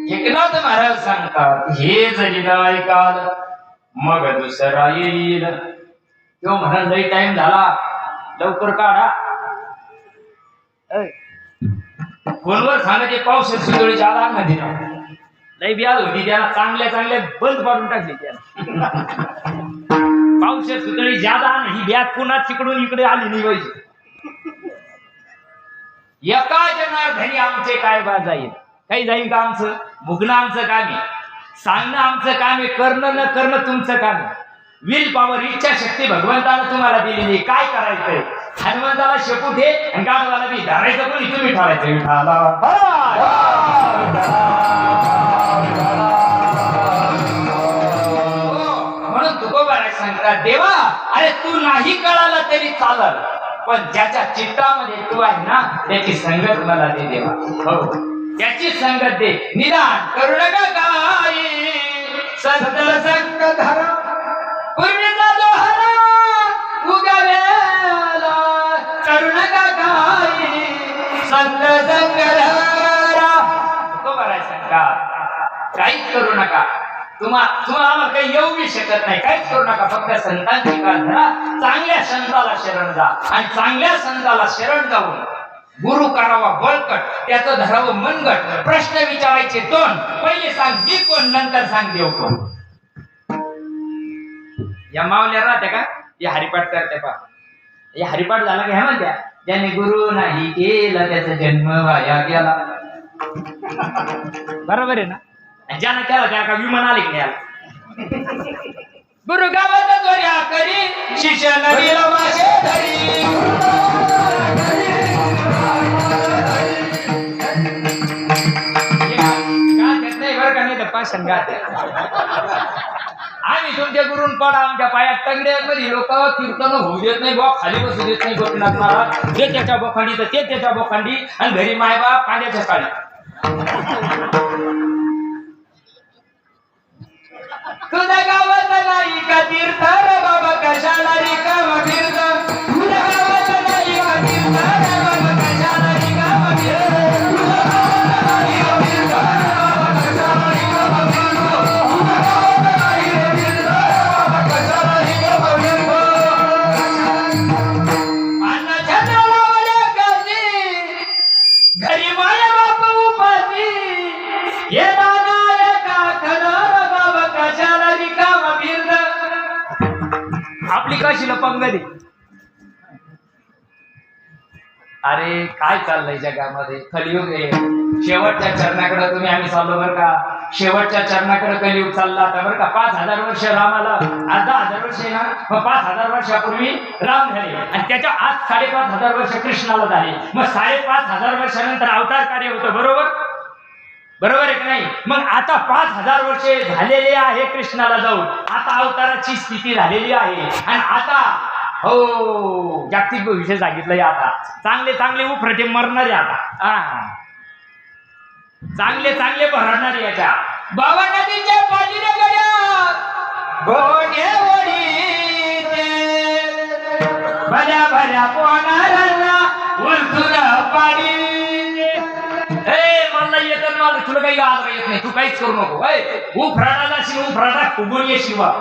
एकनाथ महाराज सांगतात, हे जरी न ऐकाल मग दुसरा येईल. तो म्हणा लई टाइम झाला, लवकर काढा. फोनवर सांगायचे पाऊस सुदळी आला नदी लई ब्याज होती त्याला, चांगल्या चांगल्या बंद पाडून टाकली त्याला. पाऊस सुतळी ज्यादा ही ब्याज पुन्हा तिकडून इकडे आली नाही पाहिजे. एका जनार्दनी आमचे काय बा जाईल, काही जाईल का आमचं? भुगणं आमचं काम आहे, सांगणं आमचं काम आहे, करणं न करणं तुमचं काम आहे. विल पॉवर, इच्छा शक्ती भगवंतानं तुम्हाला दिलेली. काय करायचंय? हनुमंताला शेपूट हे आणि गाडवाला बी धरायचं कोणी, तुम्ही ठरायचं. म्हणून तुकोबाराय सांगतात, देवा अरे तू नाही कळाला तरी चालल, पण ज्याच्या चित्तामध्ये तू आहे ना त्याची संगत मला दे देवा. हो त्याची संगत दे. निदान करू नका काय संतल संग धरा, पूर्वीचा दोहरा उगावेला. करू नका काय संत संग धरा. तुकोबाराय सांगतात काहीच करू नका. तुम्हाला काही येऊ बी शकत नाही, काहीच करू नका. फक्त संतांची काळ धरा, चांगल्या संताला शरण जा आणि चांगल्या संताला शरण जाऊन गुरु करावा बळकट, त्याचं धरावं मनगट. प्रश्न विचारायचे दोन, पहिले सांग मी कोण, नंतर सांग देव कोण. या मावल्या राहत्या का या हरिपाठ करते पा. या हरिपाठ झाला की ह्या म्हणत्या ज्याने गुरु नाही केला त्याचा जन्म वाया गेला. बरोबर आहे ना? ज्यानं केला त्या का विमान आले की नाही? गुरु गावात चोऱ्या करी, शिष्य नदीला मासे धरी. बरं का नाही तर पाषाण गाते. आम्ही तुमच्या गुरून पडा, आमच्या पायात तंगड्यांमध्ये लोक कीर्तन होऊ देत नाही बा, खाली बसू देत नाही. गोपीनाथ महाराज ते त्याच्या बोखंडी तर ते त्याच्या बोखंडी, आणि घरी मायबाप कांद्याच्या काळी. तुझ्या गावात नाही का तीर्थ रे बाबा, कशाला रिकाम फिरत. तुझ्या गावात नाही का तीर्थ रे बाबा, कशाला रिकाम फिरत. घरी माया बाप उपाशी हे दादा का खरं बाबा, कशाला रिकाम फिरत. आपली काशीला पंगदी. अरे काय चाललंय जगामध्ये? कलियुग आहे. शेवटच्या चरणाकडे तुम्ही आम्ही चाललो बरं का. शेवटच्या चरणाकडे कलियुग चालला आता बरं का. 5000 वर्ष रामाला, 10,000 वर्ष ना, मग 5000 वर्षापूर्वी राम झाले आणि त्याच्या आज 5,500 वर्ष कृष्णाला झाले. मग 5,500 वर्षानंतर अवतार कार्य होतं. बरोबर बरोबर आहे की नाही? मग आता 5,000 वर्षे झालेले आहे कृष्णाला जाऊन. आता अवताराची स्थिती झालेली आहे आणि आता हो जागतिक विषय सांगितलंय. आता चांगले चांगले उफरटे मरणारे, आता चांगले चांगले भरणारे. याच्या बाबा नदीच्या पाठीने गड्या गोडे ओढीते, भल्या भल्या पोनारांना उलटून पाडी. मला येतं, मला तुला काही आज येत नाही, तू काहीच करू नको. उफराटाला शिव उफराटा फुगून ये शिवा.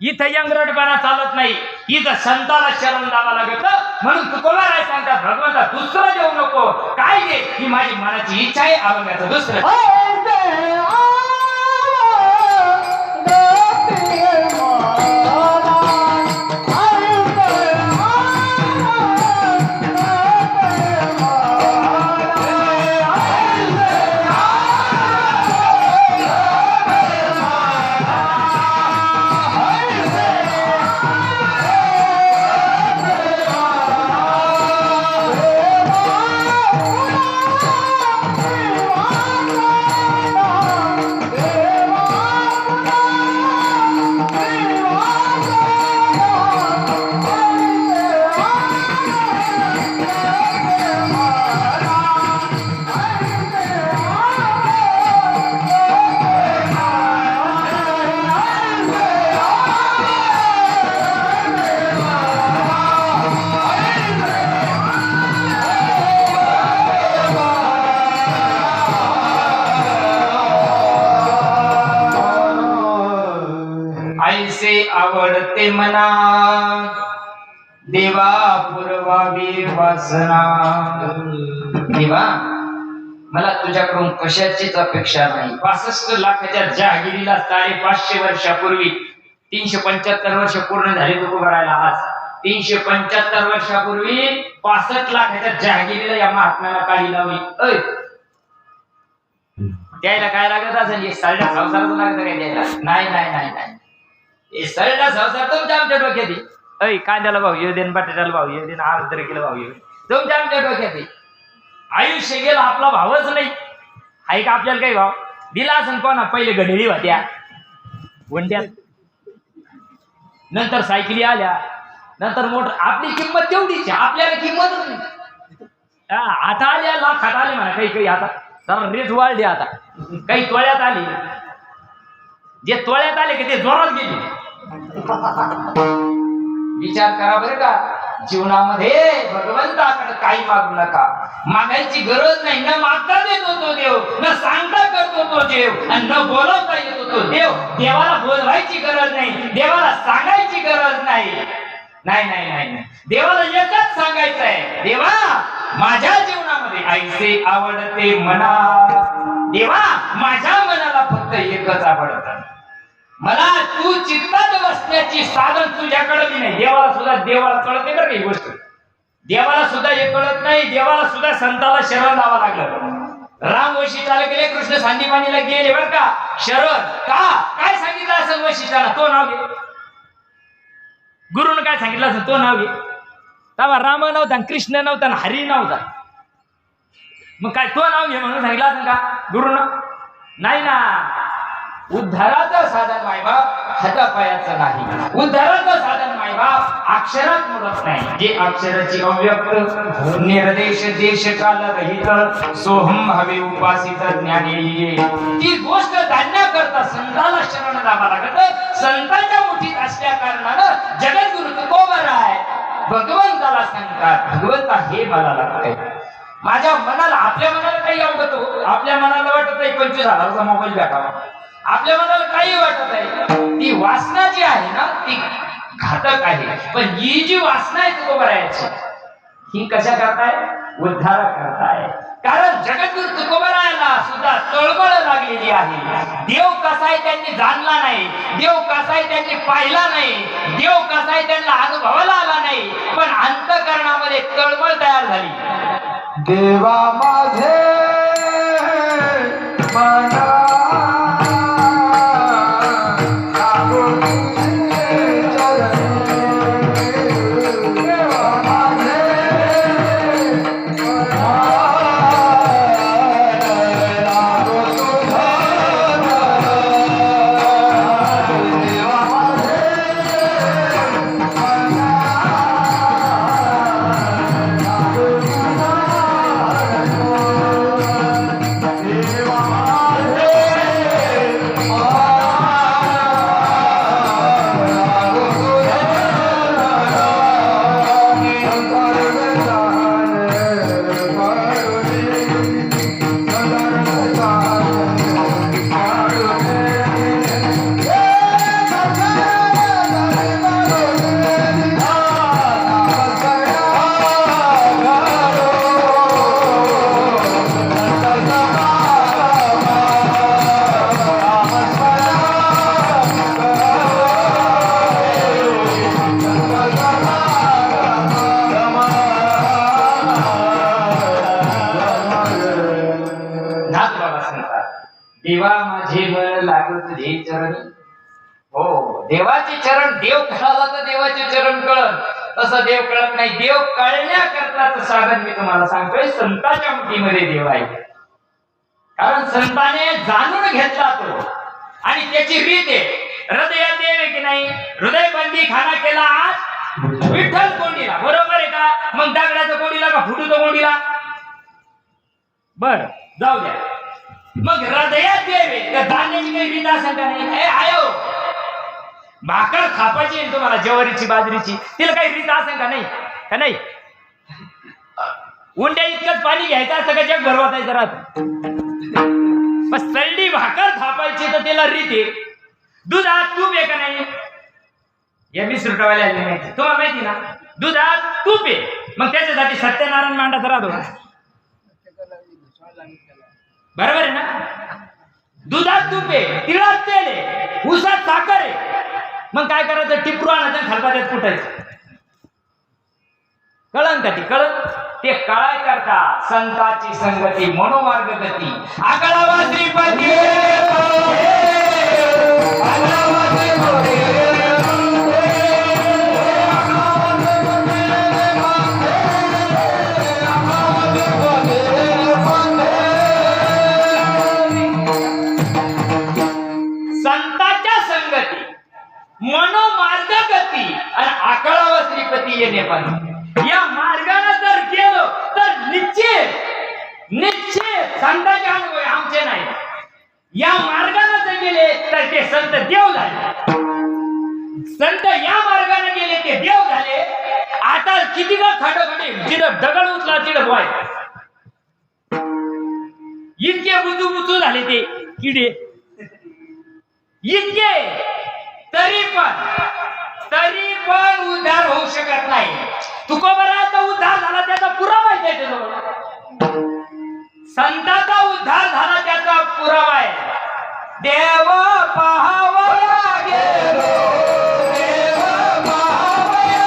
इथं यंगरटपणा चालत नाही, इथं संताला शरण द्यावा लागत. म्हणून तुकोबाराय सांगतात, भगवंता दुसरं देऊ नको. काय दे? ही माझी मनाची इच्छा आहे, अवघ्याचं दुसरं. ऐसे आवडते मना देवा पुरवावी वासना. देवा मला तुझ्याकडून कशाचीच अपेक्षा नाही. 65 लाखाच्या जहागिरीला 550 वर्षापूर्वी 375 वर्ष पूर्ण झाली तू भरायला. आज 375 वर्षापूर्वी 65 लाखाच्या जहागिरीला या महात्म्याला काळी लावली. द्यायला काय लागत असेल? हे सरडा संसाराचं लागतं काय द्यायला? नाही नाही नाही नाही, हे सरडा संसार तुमच्या आमच्या डोक्यात आहे. कांद्याला भाऊ येऊ दे, बटाट्याला भाऊ येऊ दे, अर्ध किलो भाऊ येऊ तुमच्या आमच्या डोक्यात आहे. आयुष्य गेलं आपला भावच नाही. आहे का आपल्याला काही भाव दिला असेल? कोणा पहिले घड्याळी होत्या वंड्यात, नंतर सायकली आल्या, नंतर मोटर. आपली किंमत तेवढीच आहे, आपल्याला किंमतच नाही. आता आल्या लाखात आले म्हणा, काही काही आता जरा रेट वाढली. आता काही तोळ्यात आली, जे तोळ्यात आले की ते जोरात गेले. विचार करा बरं का, जीवनामध्ये भगवंताकडे काही मागू नका. मागायची गरज नाही. न मागता देतो तो देव, न सांगता करतो तो देव, आणि न बोलवता येतो तो देव. देवाला बोलवायची गरज नाही, देवाला सांगायची गरज नाही. नाही नाही नाही, देवाला एकच सांगायचं आहे, देवा माझ्या जीवनामध्ये ऐसे आवडते मना. देवा माझ्या मनाला फक्त एकच आवडतं. मला तू चित्तात बसण्याची साधन तुझ्याकडे बी नाही. देवाला कळत नाही बरं ही गोष्ट. देवाला सुद्धा हे कळत नाही. देवाला सुद्धा संताला शरण लावा लागलं. राम वशिष्ठाला गेले, कृष्ण सांदीपानीला गेले बरं का. शरण का काय सांगितलं असेल वशिष्ठाला? तो नाव घे. गुरुनं काय सांगितलं असेल? तो नाव घे. तेव्हा राम नव्हता, कृष्ण नव्हता, हरी नव्हता. मग काय तो नाव घे म्हणून सांगितलं असेल का गुरुनं? नाही ना. उद्धाराचं साधन मायबाप हातापायाचं नाही. उद्धाराचं साधन मायबाप अक्षरात मुळत नाही. जे अक्षराची अव्यक्त निर्देश देश काल रहित सोहम भावे उपासित ज्ञानी, ती गोष्ट जाणण्याकरता संताला शरण जावं लागत. संतांच्या मुठीत असल्या कारणानं जगद्गुरु तुकोबर आहे, भगवंताला सांगतात. भगवंता हे मला लागतंय. माझ्या मनाला, आपल्या मनाला काही आवडतो, आपल्या मनाला वाटत आहे 25,000चा मोबाईल भेटावा, आपल्या मनाला काही वाटत आहे. ती वासना जी आहे ना ती घातक आहे. पण ही जी वासना आहे तुकोबरायाची, ही कशा करताय? उद्धार करताय. कारण जगद्गुरु तुकोबरायाला सुद्धा तळमळ लागलेली आहे. देव कसा आहे त्यांनी जाणला नाही, देव कसा आहे त्यांनी पाहिला नाही, देव कसा आहे त्यांना अनुभवाला आला नाही, पण अंतःकरणामध्ये तळमळ तयार झाली. देवा माझे मना देवा माझे मन लागत तुझे चरण. हो, देवाचे चरण, देव कळाला तर देवाचे चरण कळत, तसं देव कळत नाही. देव कळण्याकरताच साधन मी तुम्हाला सांगतोय, संतांच्या मुठीमध्ये देव आहे. कारण संताने जाणून घेतला तो, आणि त्याची रीत आहे. हृदयात देव आहे की नाही? हृदयबंदी खाना केला आज विठ्ठल कोंडीला, बरोबर आहे का? मग दगडाचा कोंडीला का फुटूचा कोंडीला? बर जाऊ द्या. मग हृदयात देव आहे, तर धान्याची काही रीत असेल का नाही? आयो भाकर थापायची आहे तुम्हाला, ज्वारीची बाजरीची, तिला काही रीत असेल का नाही? का नाही? उंड्या इतकंच पाणी घ्यायचं असतं का जग भरवायचं राहत? बस सळडी भाकर थापायची तर तिला रीत आहे. दुधात तूप आहे का नाही? या 20 रुपयावाल्या माहिती तुम्हाला माहिती ना, दुधात तूप आहे, मग त्याच्यासाठी सत्यनारायण मांडाचा राहतो बरोबर आहे ना. दुधात तूप आहे, तिळात तेल आहे, उसात साखर आहे, मग काय करायचं, टिपरू आणायचं खलबात्यात कुटायचं. कळण का ती कळण ते कळाय करता संताची संगती मनोमार्ग गती आकळावा श्रीपती संताच्या संगती मनोमार्ग गती आणि आकळावा श्रीपती येणे पण या मार्गाने जर गेलो तर निश्चित संतांचे अनुभव आमचे नाही. या मार्गाने जर गेले तर ते संत देव झाले. संत या मार्गाने गेले ते देव झाले. आता किती का खडखडे जिथं दगड उचला तिथं बोय इतके बुजू झाले ते किडे इतके तरी पण उद्धार होऊ शकत नाही. तुकोबराचा उद्धार झाला त्याचा पुरावा आहे त्याच्याजवळ. संताचा उद्धार झाला त्याचा पुरावा आहे. देव पाहावया गेलो, देव पाहावया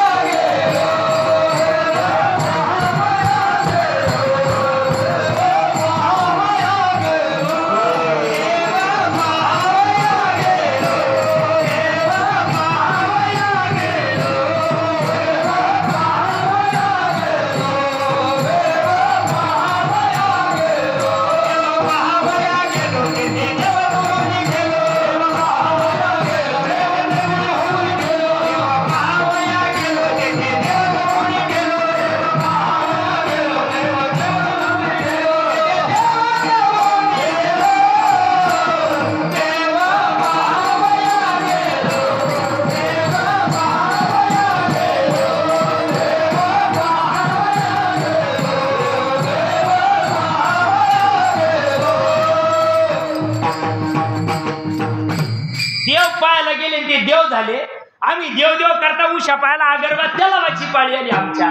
गेलो, ते देव झाले. आम्ही देव करता उशा पाहायला अगरबत्त्या लावायची पाळी आली आमच्या,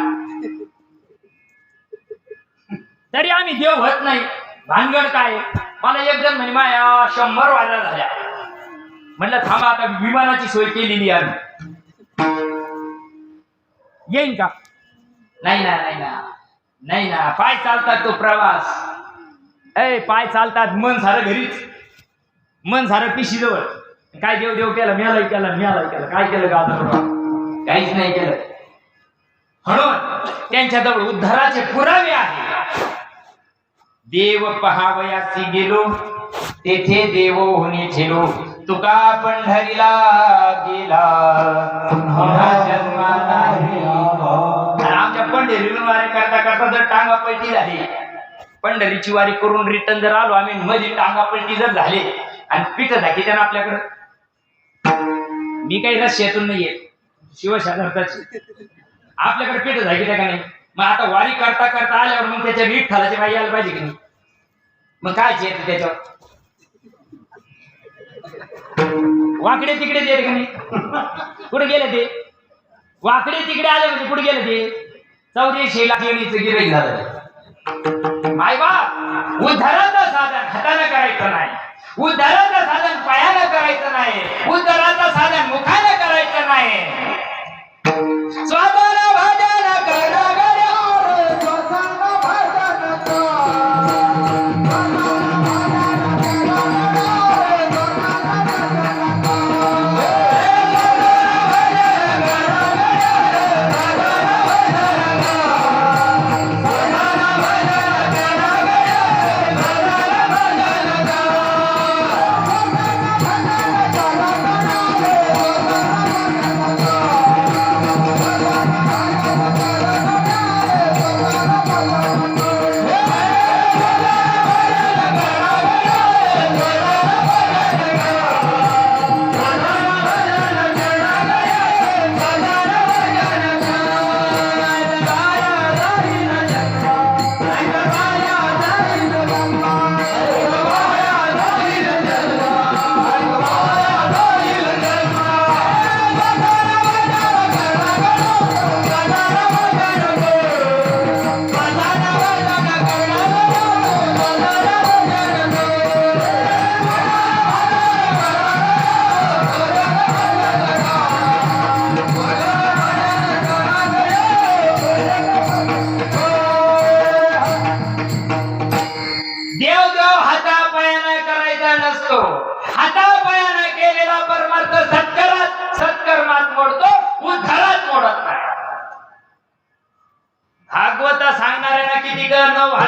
तरी आम्ही देव होत नाही. भानगड काय. मला एक जण म्हणे माया 100 वाजा झाल्या. म्हणलं थांबा आता विमानाची सोय केलेली आम्ही, येईन का. नाही ना पाय चालतात तो प्रवास. पाय चालतात, मन सारं घरीच, मन सारं पिशी जवळ. काय देव केला, म्यालाही केला, काय केलं का आता काहीच नाही केलं. म्हणून त्यांच्याजवळ उद्धाराचे पुरावे आहे. देव पहावयासी गेलो, तेथे देव होणे ठेलो. तुका पंढरीला गेला, पुन्हा जन्मा नाही. आमच्या पंढरीवरून वारी करता जर टांगा पलटी झाली, पंढरीची वारी करून रिटर्न जर आलो आम्ही, मध्ये टांगा पलटी जर झाले आणि पीठ झाली त्यानं आपल्याकडं, मी काही रशियातून नाही येत, शिवशास्त्राची आपल्याकडे पीठ झाली का नाही. मग आता वारी करता आल्यावर मग त्याच्या वीट खालाची बाई यायला पाहिजे की नाही. मग काय येत त्याच्यावर वाकडे तिकडे येत का नाही. कुठे गेले ते वाकडे तिकडे आले म्हणजे कुठे गेले ते 84 लाख येणीचं गिऱ्हाईक झालं. माय बाप, उद्धाराचं साधन हाताने करायचं नाही, उद्धाराचं साधन पायानं करायचं नाही, उद्धाराचं साधन मुखानं करायचं नाही. स्वतःला भजन करा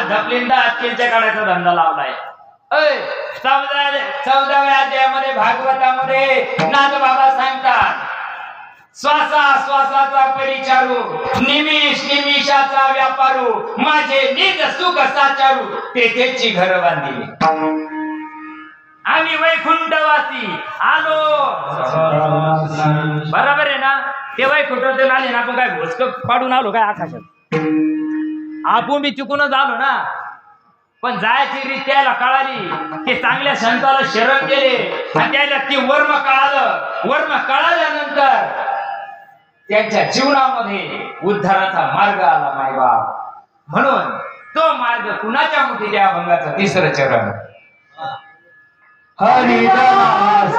झपलिंदा अक्किलच्या काढायचा धंदा लावलाय. 14व्या अध्यायामध्ये भागवतामध्ये नाथबाबा सांगतात, श्वासाचा परिचारू, निमिष निमिषाचा व्यापारू, माझे निज सुख साचारू, तेथेची घर बांधिली. आम्ही वैकुंठवासी आलो. बरोबर आहे ना? ते वैकुंठातून आले ना, आपण काय घोसक पाडून आलो काय आकाशात? आपण बी चुकूनच आलो ना. पण जायची रीत त्याला कळाली, ते चांगल्या संताला शरण गेले आणि त्याला ती वर्म कळालं. वर्म कळाल्यानंतर त्यांच्या जीवनामध्ये उद्धाराचा मार्ग आला मायबाप. म्हणून तो मार्ग कुणाच्या मुठी त्या अभंगाचं तिसरं चरण. हरिदास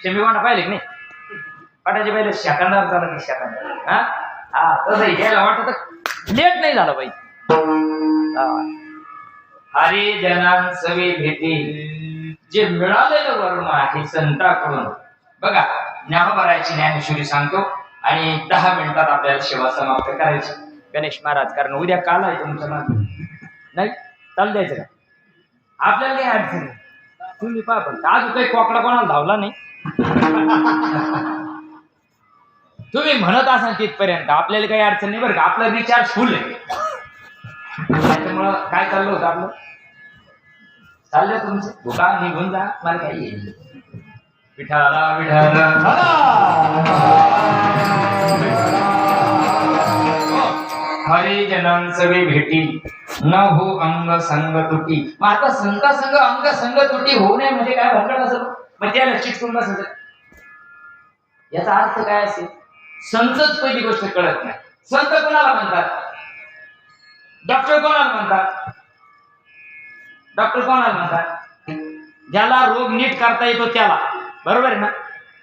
शेमीवांडा पाहिले की नाही? पाटाचे पहिले शाकांदार झाला की शाकांदार. हा तसं घ्यायला वाटत लेट नाही झालं पाहिजे. हरी जनांसवी भेटी जे मिळालेलं वर्म आहे संताकडून. बघा, ज्ञानोबारायची ज्ञानेश्वरी सांगतो आणि 10 मिनिटात आपल्याला सेवा समाप्त करायची. गणेश महाराज, कारण उद्या काल आहे तुमचं मागे नाही चालू द्यायचं का? आपल्याला काही अडचण नाही. तुम्ही पहा, पण आज काही कोकडा कोणाला धावला नाही. तुम्ही म्हणत असाल तिथपर्यंत आपल्याला काही अडचण नाही बरं का? आपलं रिचार्ज फुल आहे. त्याच्यामुळं काय चाललं होतं आपलं? चाललं तुमचं दुकान निघून जा, मला काही येईल. विठाला विठाला हरिजनांसवे भेटी न हो अंग संग तुटी. मग आता संत संग अंग संग तुटी होऊ नये म्हणजे काय भानगड असेल? मग त्याला चिटकून बसायचं. याचा अर्थ काय असेल? संतच पहिली गोष्ट कळत नाही. संत कोणाला म्हणतात? डॉक्टर कोणाला म्हणतात? डॉक्टर कोणाला म्हणतात? ज्याला रोग नीट करता येतो त्याला. बरोबर आहे ना?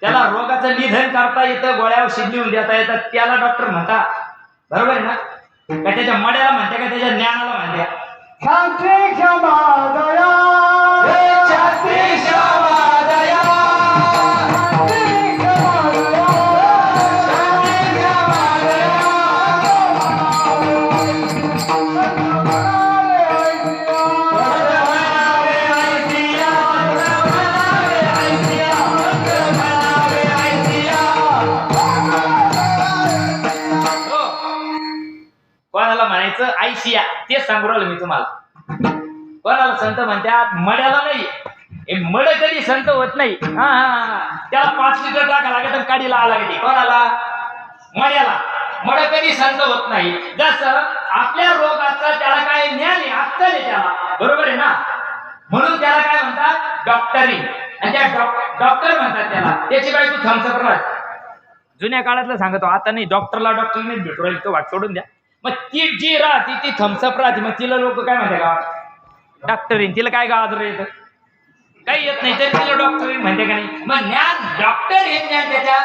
त्याला रोगाचं निधन करता येतं, गोळ्या औषध लिहून देता येतात, त्याला डॉक्टर म्हणतात. बरोबर आहे ना? का त्याच्या मड्याला म्हणते का त्याच्या ज्ञानाला म्हणते? शांती क्षमा दया शांती क्षमा दया कोणाला म्हणायचं आयशिया, तेच सांगू राहिलो मी तुम्हाला. कोणाला संत म्हणतात? मड्याला नाही. हे मड कधी संत होत नाही. त्याला 5 लिटर टाका लागत आणि काडीला आला लागते. कोणाला? मड्याला. मड कधी संत होत नाही. जसं आपल्या रोगाचं त्याला काय ज्ञान आहे, अक्कल आहे त्याला. बरोबर आहे ना? म्हणून त्याला काय म्हणतात? डॉक्टरी. आणि त्या डॉक्टर म्हणतात त्याला. त्याची बायको थम्सअप राहते. जुन्या काळातलं सांगतो, आता नाही. डॉक्टरला डॉक्टरने भेटू राहील, तो वाट सोडून द्या. मग ती जी राहते ती थम्सअप राहते. मग तिला लोक काय म्हणते? गावात डॉक्टरीन. तिला काय गावात येतं? काही येत नाही तरी तिला डॉक्टरीन म्हणते का नाही? मग ज्ञान डॉक्टर हे ज्ञान त्याच्या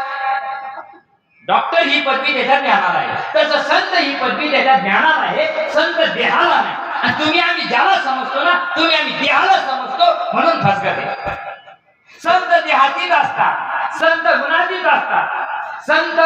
डॉक्टर ही पदवी त्याच्या ज्ञानाला आहे, तसं संत ही पदवी त्याच्या ज्ञानाला आहे, संत देहाला नाही. आणि तुम्ही आम्ही ज्याला समजतो ना, तुम्ही आम्ही देहाला समजतो म्हणून फसगत आहे. संत देहातीत असतात, संत गुणातीत असतात, संत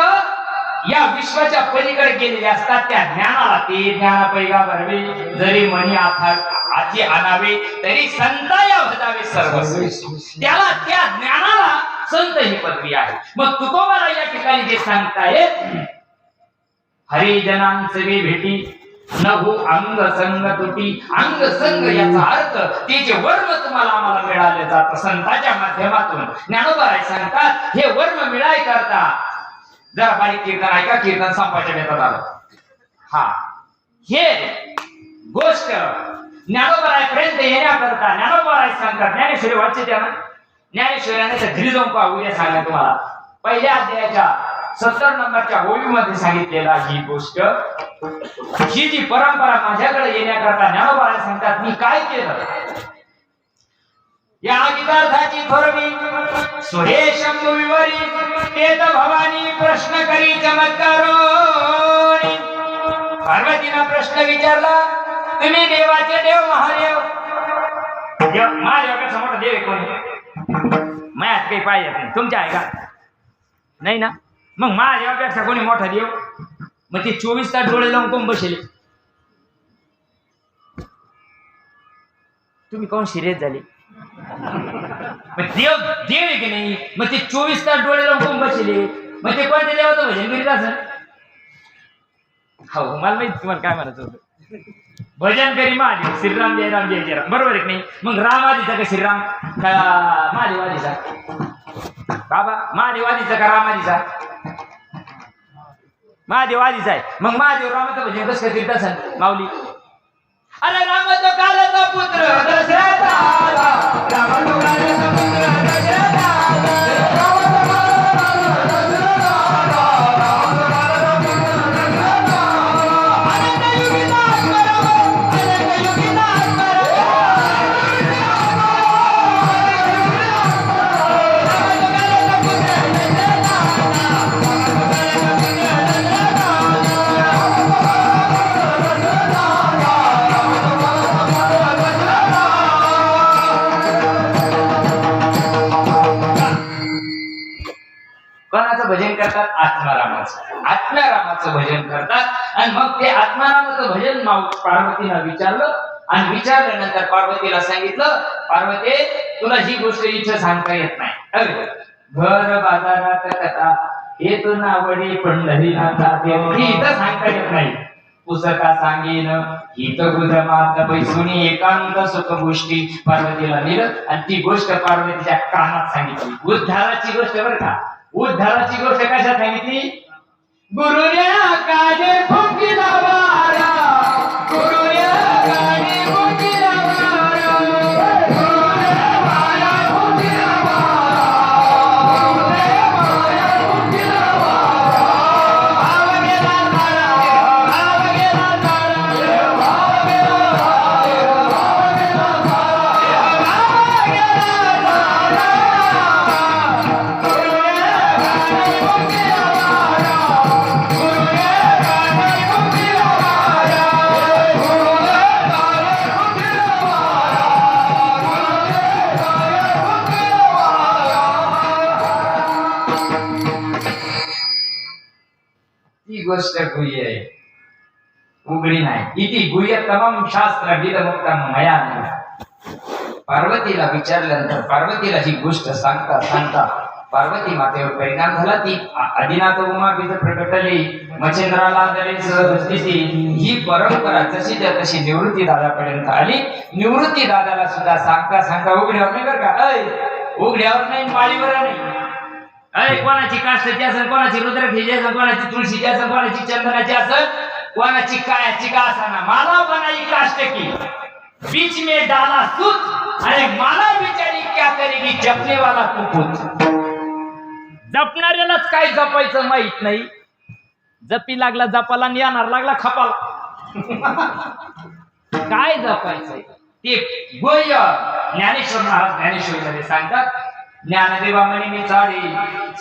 या विश्वाच्या पलीकडे गेलेले असतात. त्या ज्ञानाला ते ज्ञान पैगा भरवे, जरी मनी आती आणावे तरी संताया भजावे सर्वस्व. त्याला त्या ज्ञानाला संत ही पदवी आहे. मग तुकोबाला या ठिकाणी जे सांगताय, हरिजनांचे भेटी नभू अंग संग तुटी. अंग संग याचा अर्थ ते जे वर्म तुम्हाला आम्हाला मिळाले जात संतांच्या माध्यमातून, ज्ञानोबा सांगतात हे वर्म मिळाय करता. जरा बारीक कीर्तन ऐका, कीर्तन संपाच्या बेतात आलं. हा हे गोष्ट ज्ञानोबरायपर्यंत येण्याकरता ज्ञानोबराय सांगतात. ज्ञानेश्वरी वाचते त्यांना, ज्ञानेश्वराने घरी जाऊन पाहू उद्या सांगा तुम्हाला. पहिल्या अध्यायाच्या 70 नंबरच्या ओळीमध्ये सांगितलेला ही गोष्ट, ही जी परंपरा माझ्याकडे येण्याकरता ज्ञानोबराय सांगतात मी काय केलं. या गीतार्थाची थोरवी सुरेश विवरी तेज भवानी प्रश्न करी चमत्कारो. पार्वतीनं प्रश्न विचारला, तुम्ही देवाचे देव महादेव. महादेवापेक्षा मोठा देव आहे कोणी? मायात काही पाहिजे नाही, तुमच्या आहे का? नाही ना. मग महादेवापेक्षा कोणी मोठा देव? मग ते 24 तास डोळे लावून कोण बसले? तुम्ही कोण सिरियस झाले? देव देव आहे की नाही? मग ते 24 तास डोळे लावून कोण बसले? मग ते कोणत्या देवाचं भजन करीत असेल? हो मला माहिती तुम्हाला काय म्हणायचं होतं. भजन करी महादेव, श्रीराम जय राम जय जय राम, बरोबर आहे की नाही? मग राम आधीचा का श्रीराम का महादेव आधीचा? बाबा महादेव आधीचा का राम आधीचा? महादेव आधीचा आहे. मग महादेव रामाचं भजन कसं करीत असेल माऊली? अरे राम तो कालाचा पुत्र दशरथ आला, राम तो कालाचा पुत्र दशरथ आला, राम तो कालाचा पुत्र दशरथ आला, राम तो कालाचा पुत्र दशरथ आला. अनंत युगी नाथ परम, अनंत युगी नाथ परम, कोणाचं भजन करतात? आत्मारामाचं. आत्मारामाचं भजन करतात. आणि मग ते आत्मारामाचं भजन पार्वतीला विचारलं, आणि विचारल्यानंतर पार्वतीला सांगितलं, पार्वती तुला ही गोष्ट इथं सांगता येत नाही. अरे घर बाजारात कथा हे तू नावडी पंढरीनाथा ही इथं सांगता येत नाही. पुस्तका सांगेन इथं गुज मात बैसुनी एकांत सुख गोष्टी पार्वतीला दिलं, आणि ती गोष्ट पार्वतीच्या कानात सांगितली. उद्धाराची गोष्ट बरं का. उद्धाराची गोष्ट कशात सांगितली? गुरुया काजे फुंकीला वारा, गुरुया काजे फुंकीला वारा, गुरुया वारा फुंकीला वारा, गुरुया वारा फुंकीला वारा. भाव गेला तारा, भाव गेला तारा, भाव गेला तारा, भाव गेला तारा, भाव गेला तारा. ही गोष्ट गुह्य आहे, उघडी नाही. इति गुह्य तमाम शास्त्र विदमुक्ता मया. पार्वतीला विचारल्यानंतर पार्वतीला ही गोष्ट सांगता सांगता पार्वती मातेवर परिणाम झाला. ती आदिनाथ उमा तिथं प्रकटली, मच्छिंद्राला दरे सहस्तिती. ही परंपरा जशी त्या तशी निवृत्ती दादापर्यंत आली. निवृत्ती दादाला सुद्धा सांगता सांगता उघड्यावर नाही बरं का, उघड्यावर नाही, माळीवर नाही. कोणाची काष्टाची असेल, कोणाची रुद्राक्षीची असेल, कोणाची तुळशीची असेल, कोणाची चंदनाची असेल, कोणाची कायाची का असाना, माला बनाई काष्ट की बीच में डाला सूत. अरे माला बिचारी क्या करेगी जपने वाला कुपूत. जपणाऱ्यालाच काय जपायचं माहित नाही. जपी लागला जपाला आणि येणार लागला खपाला. काय जपायचंय ते गोय ज्ञानेश्वर महाराज ज्ञानेश्वरीमध्ये सांगतात. ज्ञानदेवा म्हणे मी चाडी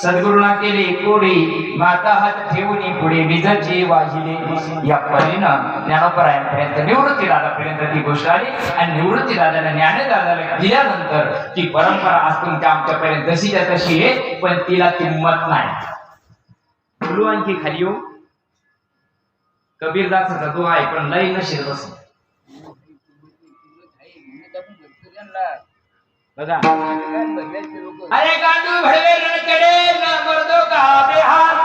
सद्गुरुना केली कोडी माता हात ठेवून पुढे विजाची वाहिले या परीनं ज्ञानोपरायांपर्यंत निवृत्ती दादापर्यंत ती गोष्ट आली आणि निवृत्ती दादाला ज्ञानदादाला दिल्यानंतर ती परंपरा आज तुमच्या आमच्यापर्यंत जशीच्या तशी आहे पण तिला किंमत नाही. बोलू आणखी खाली येऊ. कबीरदासाचा जो आहे पण लई नशील बस बघा. अरे गांडू भडवे रणकडे न मर्दो का बेहाल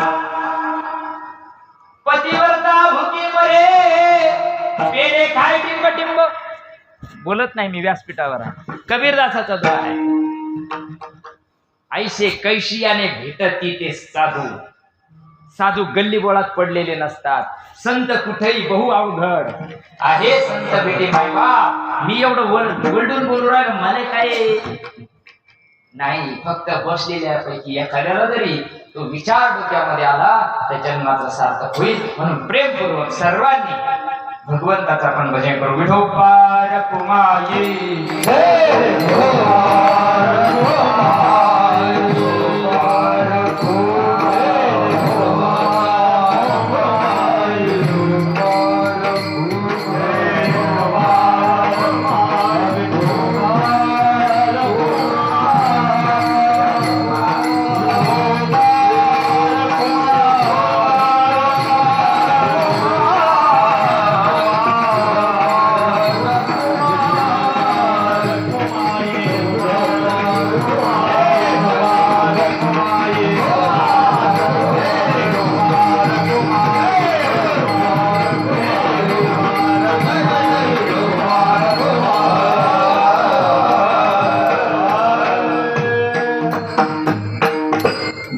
पतिवर्ता भुकी मरे पेरे खाय टिंब टिंब. बोलत नाही मी व्यासपीठावर. कबीरदासाचा जो आहे ऐसे कैशियाने भेटती ते साधू. साधू गल्ली बोळात पडलेले नसतात. संत कुठेही बहु अवघड आहे. संत भेटे मायबा मी एवढं वरडून बोलू राहिलो मला काय नाही. फक्त बसलेल्यापैकी एखाद्याला जरी तो विचार डोक्यामध्ये आला त्या जन्माचा सार्थक होईल. म्हणून प्रेमपूर्वक सर्वांनी भगवंताचा पण भजन करू. विठोबा कुमाई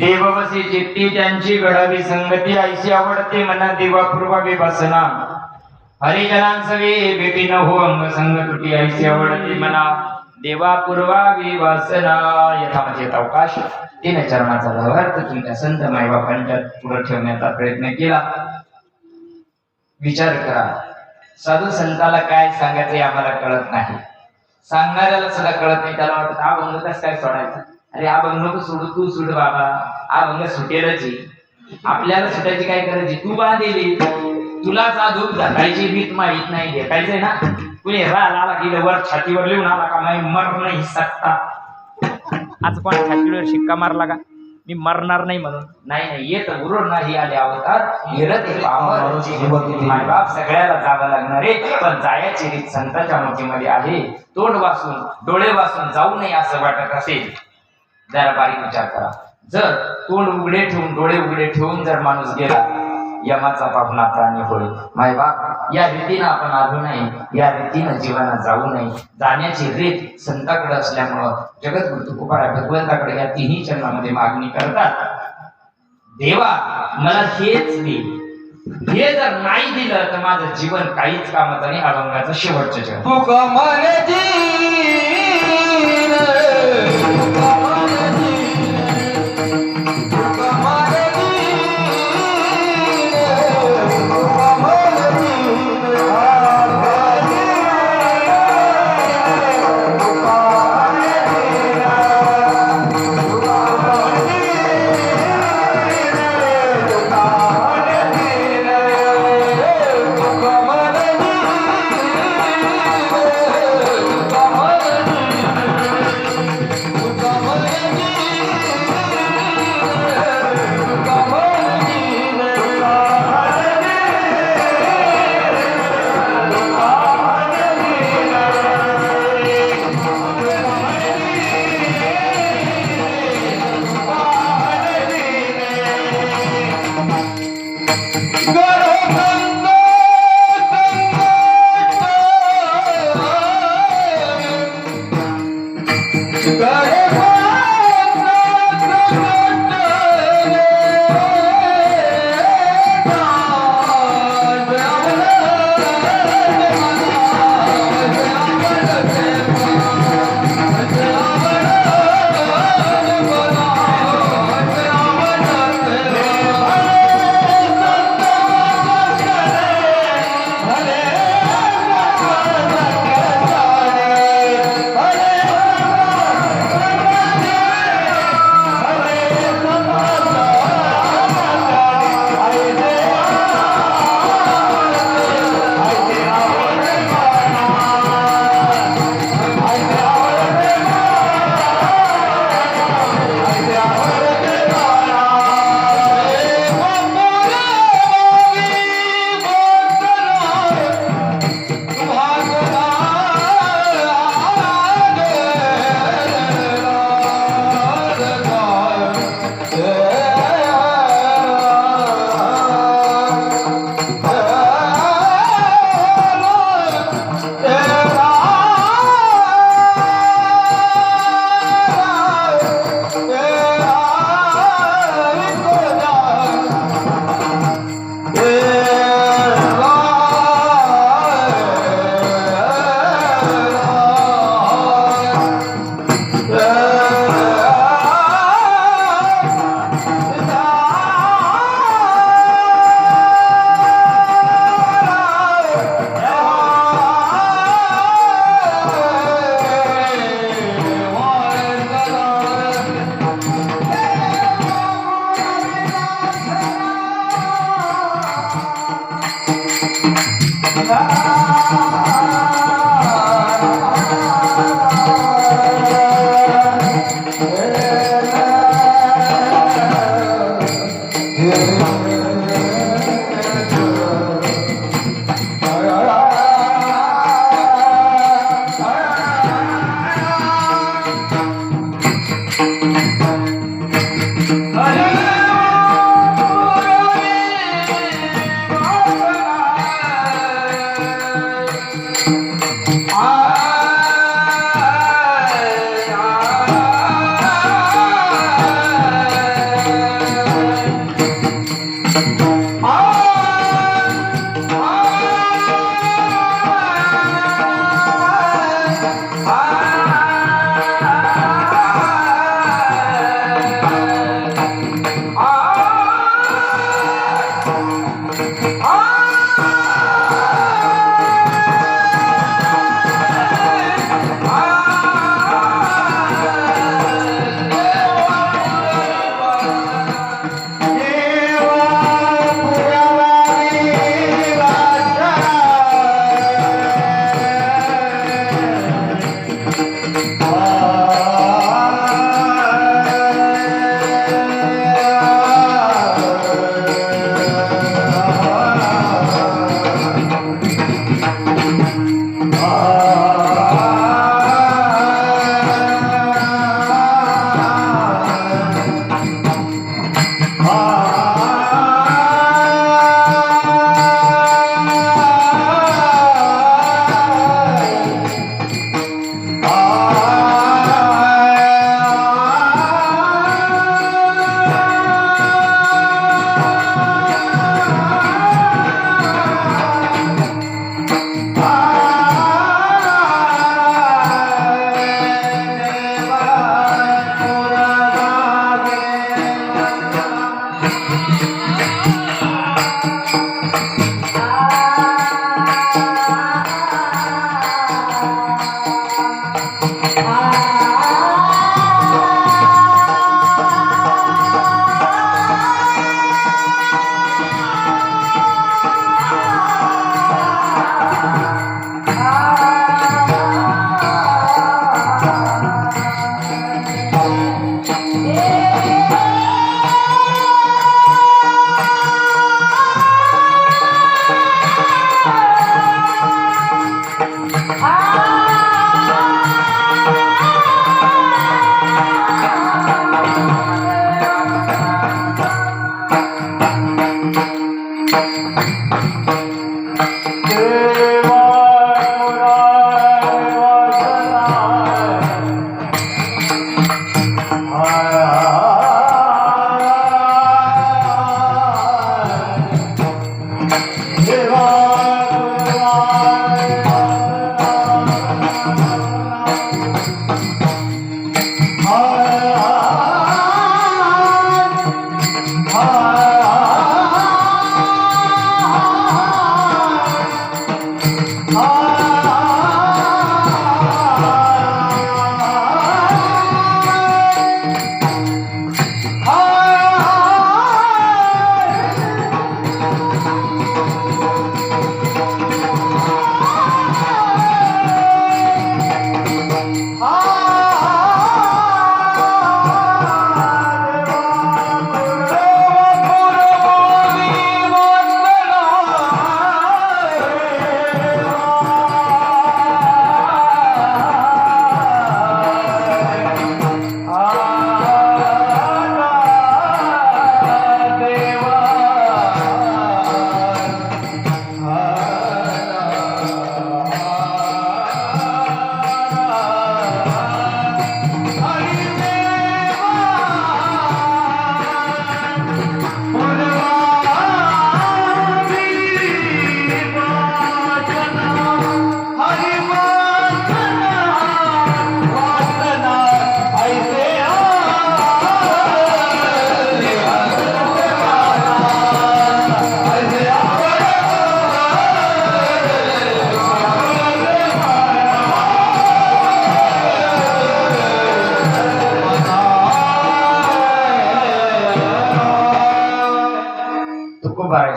देववसी चित्ती त्यांची घडावी संगती ऐशी आवडते मना देवा पूर्वा विभासना हरिजनांसवे भेटी न हो अंग संग तुटी ऐशी आवडते मना देवा पूर्वा विभासना. यथामती अवकाश 3 चरणाचा भावार्थ तुमच्या संत मायबापांच्या पुढे ठेवण्याचा प्रयत्न केला. विचार करा साधू संताला काय सांगायचे आम्हाला कळत नाही. सांगणाऱ्याला सुद्धा कळत नाही. त्याला वाटत हा बंग कसं काय सोडायचा. अरे हा बंग नको सोडू तू सोड बाबा. हा बंग सुटेलच. आपल्याला सुटायची काय करायची. तू बांधलेली तुला साधू धरायची भीत माहित नाही. भेटायचंय ना कुणी आला की वर छातीवर लिहून आला का नाही मर नाही सकता. आज कोण छातीवर शिक्का मारला का मी मरणार नाही म्हणून. नाही येत उरून नाही आले अवतार मायबाप सगळ्याला जावं लागणार आहे. पण जायची रीत संतांच्या मूर्तीमध्ये आहे. तोंड वाचून डोळे वाचून जाऊ नये असं वाटत असेल जरा बारीक विचार करा. जर तोंड उघडे ठेवून डोळे उघडे ठेवून जर माणूस गेला यमाचा पापना प्राणी होईल. मायबाप या रीतीनं आपण आलो नाही. या रीतीनं जीवनात जाऊ नये. जाण्याची रीत संताकडे असल्यामुळं जगद्गुरु तुकोबाराय भगवंताकडे या 3ही चरणामध्ये मागणी करतात. देवा मला हेच दे. हे जर नाही दिलं तर माझं जीवन काहीच कामाचं नाही. अभंगाचं शेवटचं जग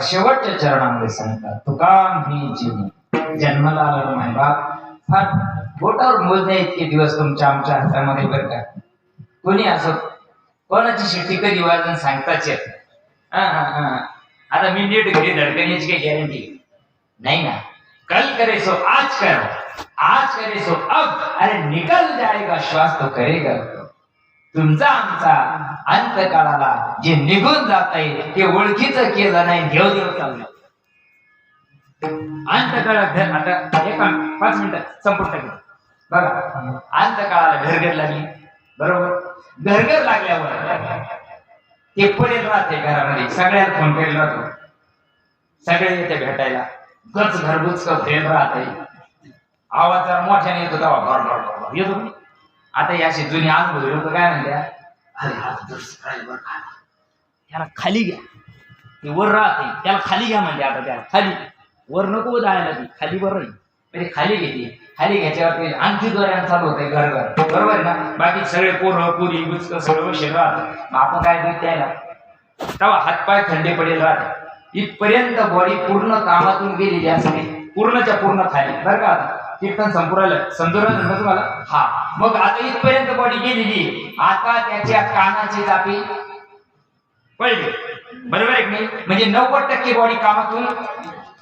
शेवटच्या चरणामध्ये सांगतात तुका मी जीव जन्माला आलेला माय बाप फार बोटावर मोजण्या इतके दिवस तुमच्या आमच्या हातामध्ये बरं का. कोणी असं कोणाची शिट्टी कधी वाजून सांगताच येत. आता मी नीट घरी धडकण्याची काही गॅरंटी नाही ना. कल करे सो आज कर, आज करे सो अब, अरे निकल जाएगा श्वास तो करेगा. तुमचा आमचा अंतकाळाला जे निघून जात आहे ते ओळखीचं केलं नाही, देव देव चाललं. अंतकाळात घर आता एका 5 मिनिटात संपूर्ण टाकलं बघा. अंतकाळाला घरघर लागली बरोबर. घरघर लागल्यावर ते पडेल राहते घरामध्ये, सगळ्याला फोन केला राहतो, सगळे येते भेटायला, गच घरगुच फेल राहते. आवाज जरा मोठ्याने येतो तेव्हा येतो. आता याशी जुनी अनुभव लोक काय म्हणल्या, अरे हा त्याला खाली घ्या, ते वर राहते त्याला खाली घ्या म्हणजे. आता त्याला खाली वर नको जायला, ती खाली वर राहील म्हणजे खाली घेते. खाली घ्यायच्यावर आणखी जोऱ्यानं चालू होते घर घर बरोबर आहे ना. बाकी सगळे पोरं पुरी गुचक सगळं बसेल राहत. मग आपण काय देत त्याला तेव्हा हातपाय थंडे पडेल राहते. इथपर्यंत बॉडी पूर्ण कामातून गेलेली असते, पूर्णच्या पूर्ण खाली बरं का. कीर्तन संपूर्ण समजून ना तुम्हाला. हा मग आता इथपर्यंत बॉडी गेलेली, आता त्याच्या कानाची चापी पडली बरोबर आहे की नाही. म्हणजे 90% बॉडी कामातून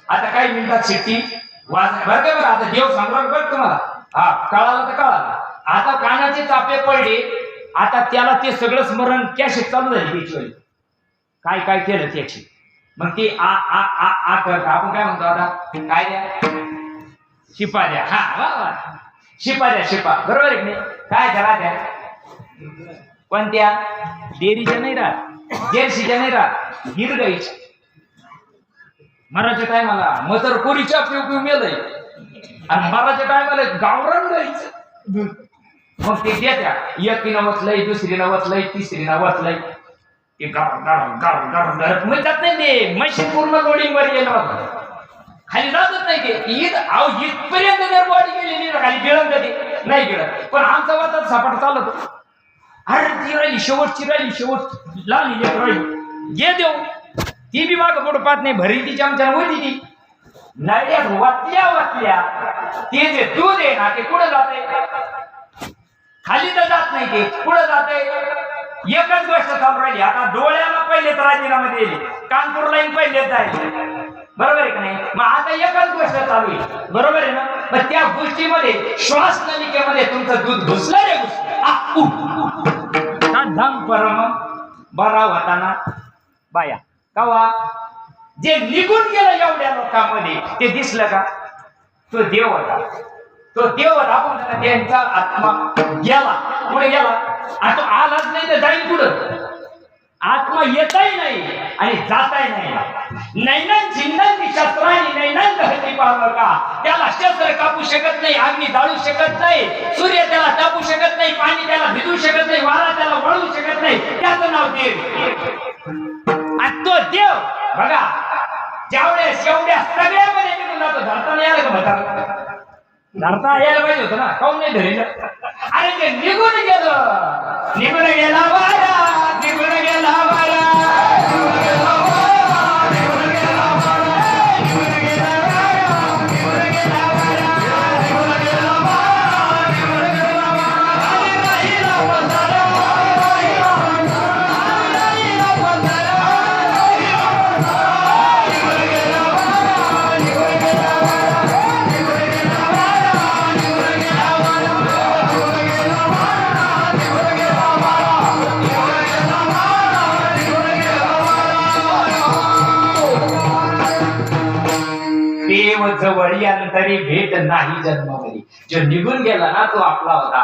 आता काही मिनिटात शिट्टी वाज बरं का. बरं आता देव सांगणार बरं तुम्हाला. हा कळाला तर कळाला. आता कानाचे चापे पडले, आता त्याला ते सगळं स्मरण कॅश चालू झाली त्याची काय काय केलं त्याची. मग ते आ आ आ आ करता आपण काय म्हणतो आता काय द्या शिपा द्या. हा वा वा शिपा द्या शिपा बरोबर आहे की नाही. काय करा त्या पण त्या डेअरीच्या नाही राहत, जर्सीच्या नाही राहत, गिर गाईच्या. मराच्या टायमाला मतर कोरीच्या पिऊ पिऊ मेलय आणि मराच्या टायमाला गावरान गाईचं. मग ते देत्या, एक वचलय, दुसरी वचलय, तिसरी वचलय. ते गार गार गार गार गार म्हणतात नाही. ते मशीन पूर्ण लोडिंग वर गेलं होतं, खाली जातच नाही. ते इथपर्यंत जर बॉडी गेलेली खाली गिळण कधी नाही गिळत. पण आमचा वातात सपाट चालत. अरे ती राहिली शेवटची, राहिली शेवट लागली राहिली घे देऊ. ती बी माग पुढं पाहत नाही, भरी ती चमच्या होती ती नळ्यात वाटल्या वाटल्या. ते जे दूध आहे ना ते कुठं जाते खाली तर जात नाही ते पुढे जाते. एकच गोष्ट चालू राहिली आता. डोळ्याला पहिलेच राजीनामे दिले, कानपूरला पहिलेच जायचे, बरोबर आहे का नाही? मग आता एकच गोष्ट चालू आहे, बरोबर आहे ना? मग त्या गोष्टीमध्ये श्वास नलिकेमध्ये तुमचं दूध घुसलं रे धम परम बरा होताना बाया कवा जे निघून गेलं एवढ्या लोकांमध्ये ते दिसलं का? तो देव होता. तो देव होता. आपण त्यांचा आत्मा गेला, पुढे गेला आणि तो आलाच नाही तर जाईल पुढं. आत्मा येताही नाही आणि जाताही नाही. नैनन चिंतन शस्त्रांनी नैनन दहती पावलं का? त्याला शस्त्र कापू शकत नाही, अग्नी जाळू शकत नाही, सूर्य त्याला तापू शकत नाही, पाणी त्याला भिजू शकत नाही, वारा त्याला वळू शकत नाही. त्याचं नाव देव. आणि तो देव बघा ज्यावेळेस एवढ्या सगळ्यामध्ये निघून जातो. धरता नाही आलं का? म्हणतात धरता यायला पाहिजे होतं ना, काऊन नाही धरलं? अरे ते निघून गेलं. निघून गेला वारा, निघून गेला वारा, देव जवळी अंतरी भेट नाही जन्मभरी. जो निघून गेला ना तो आपला होता.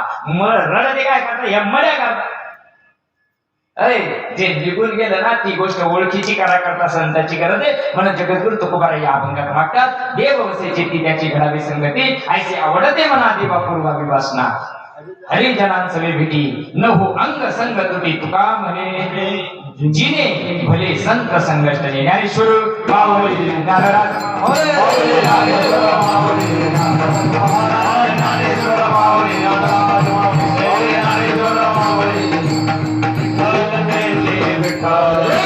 रडते काय करता? या मड्या करता. अरे जे निघून गेलं ना ती गोष्ट ओळखीची करा करता संतांची गरज आहे. म्हणून जगद्गुरु तुकोबाराय या अभंगात मागतात. देव वसे चेती त्याची घडावी संगती, ऐसे आवडते मना देवा पूर्वा विवासना. हरिजनांसवे भेटी न हो अंग संग तुटी. तुका म्हणे जिने भले संत संघर्षणे. ज्ञानेश्वर माऊली ज्ञानराज विठ्ठल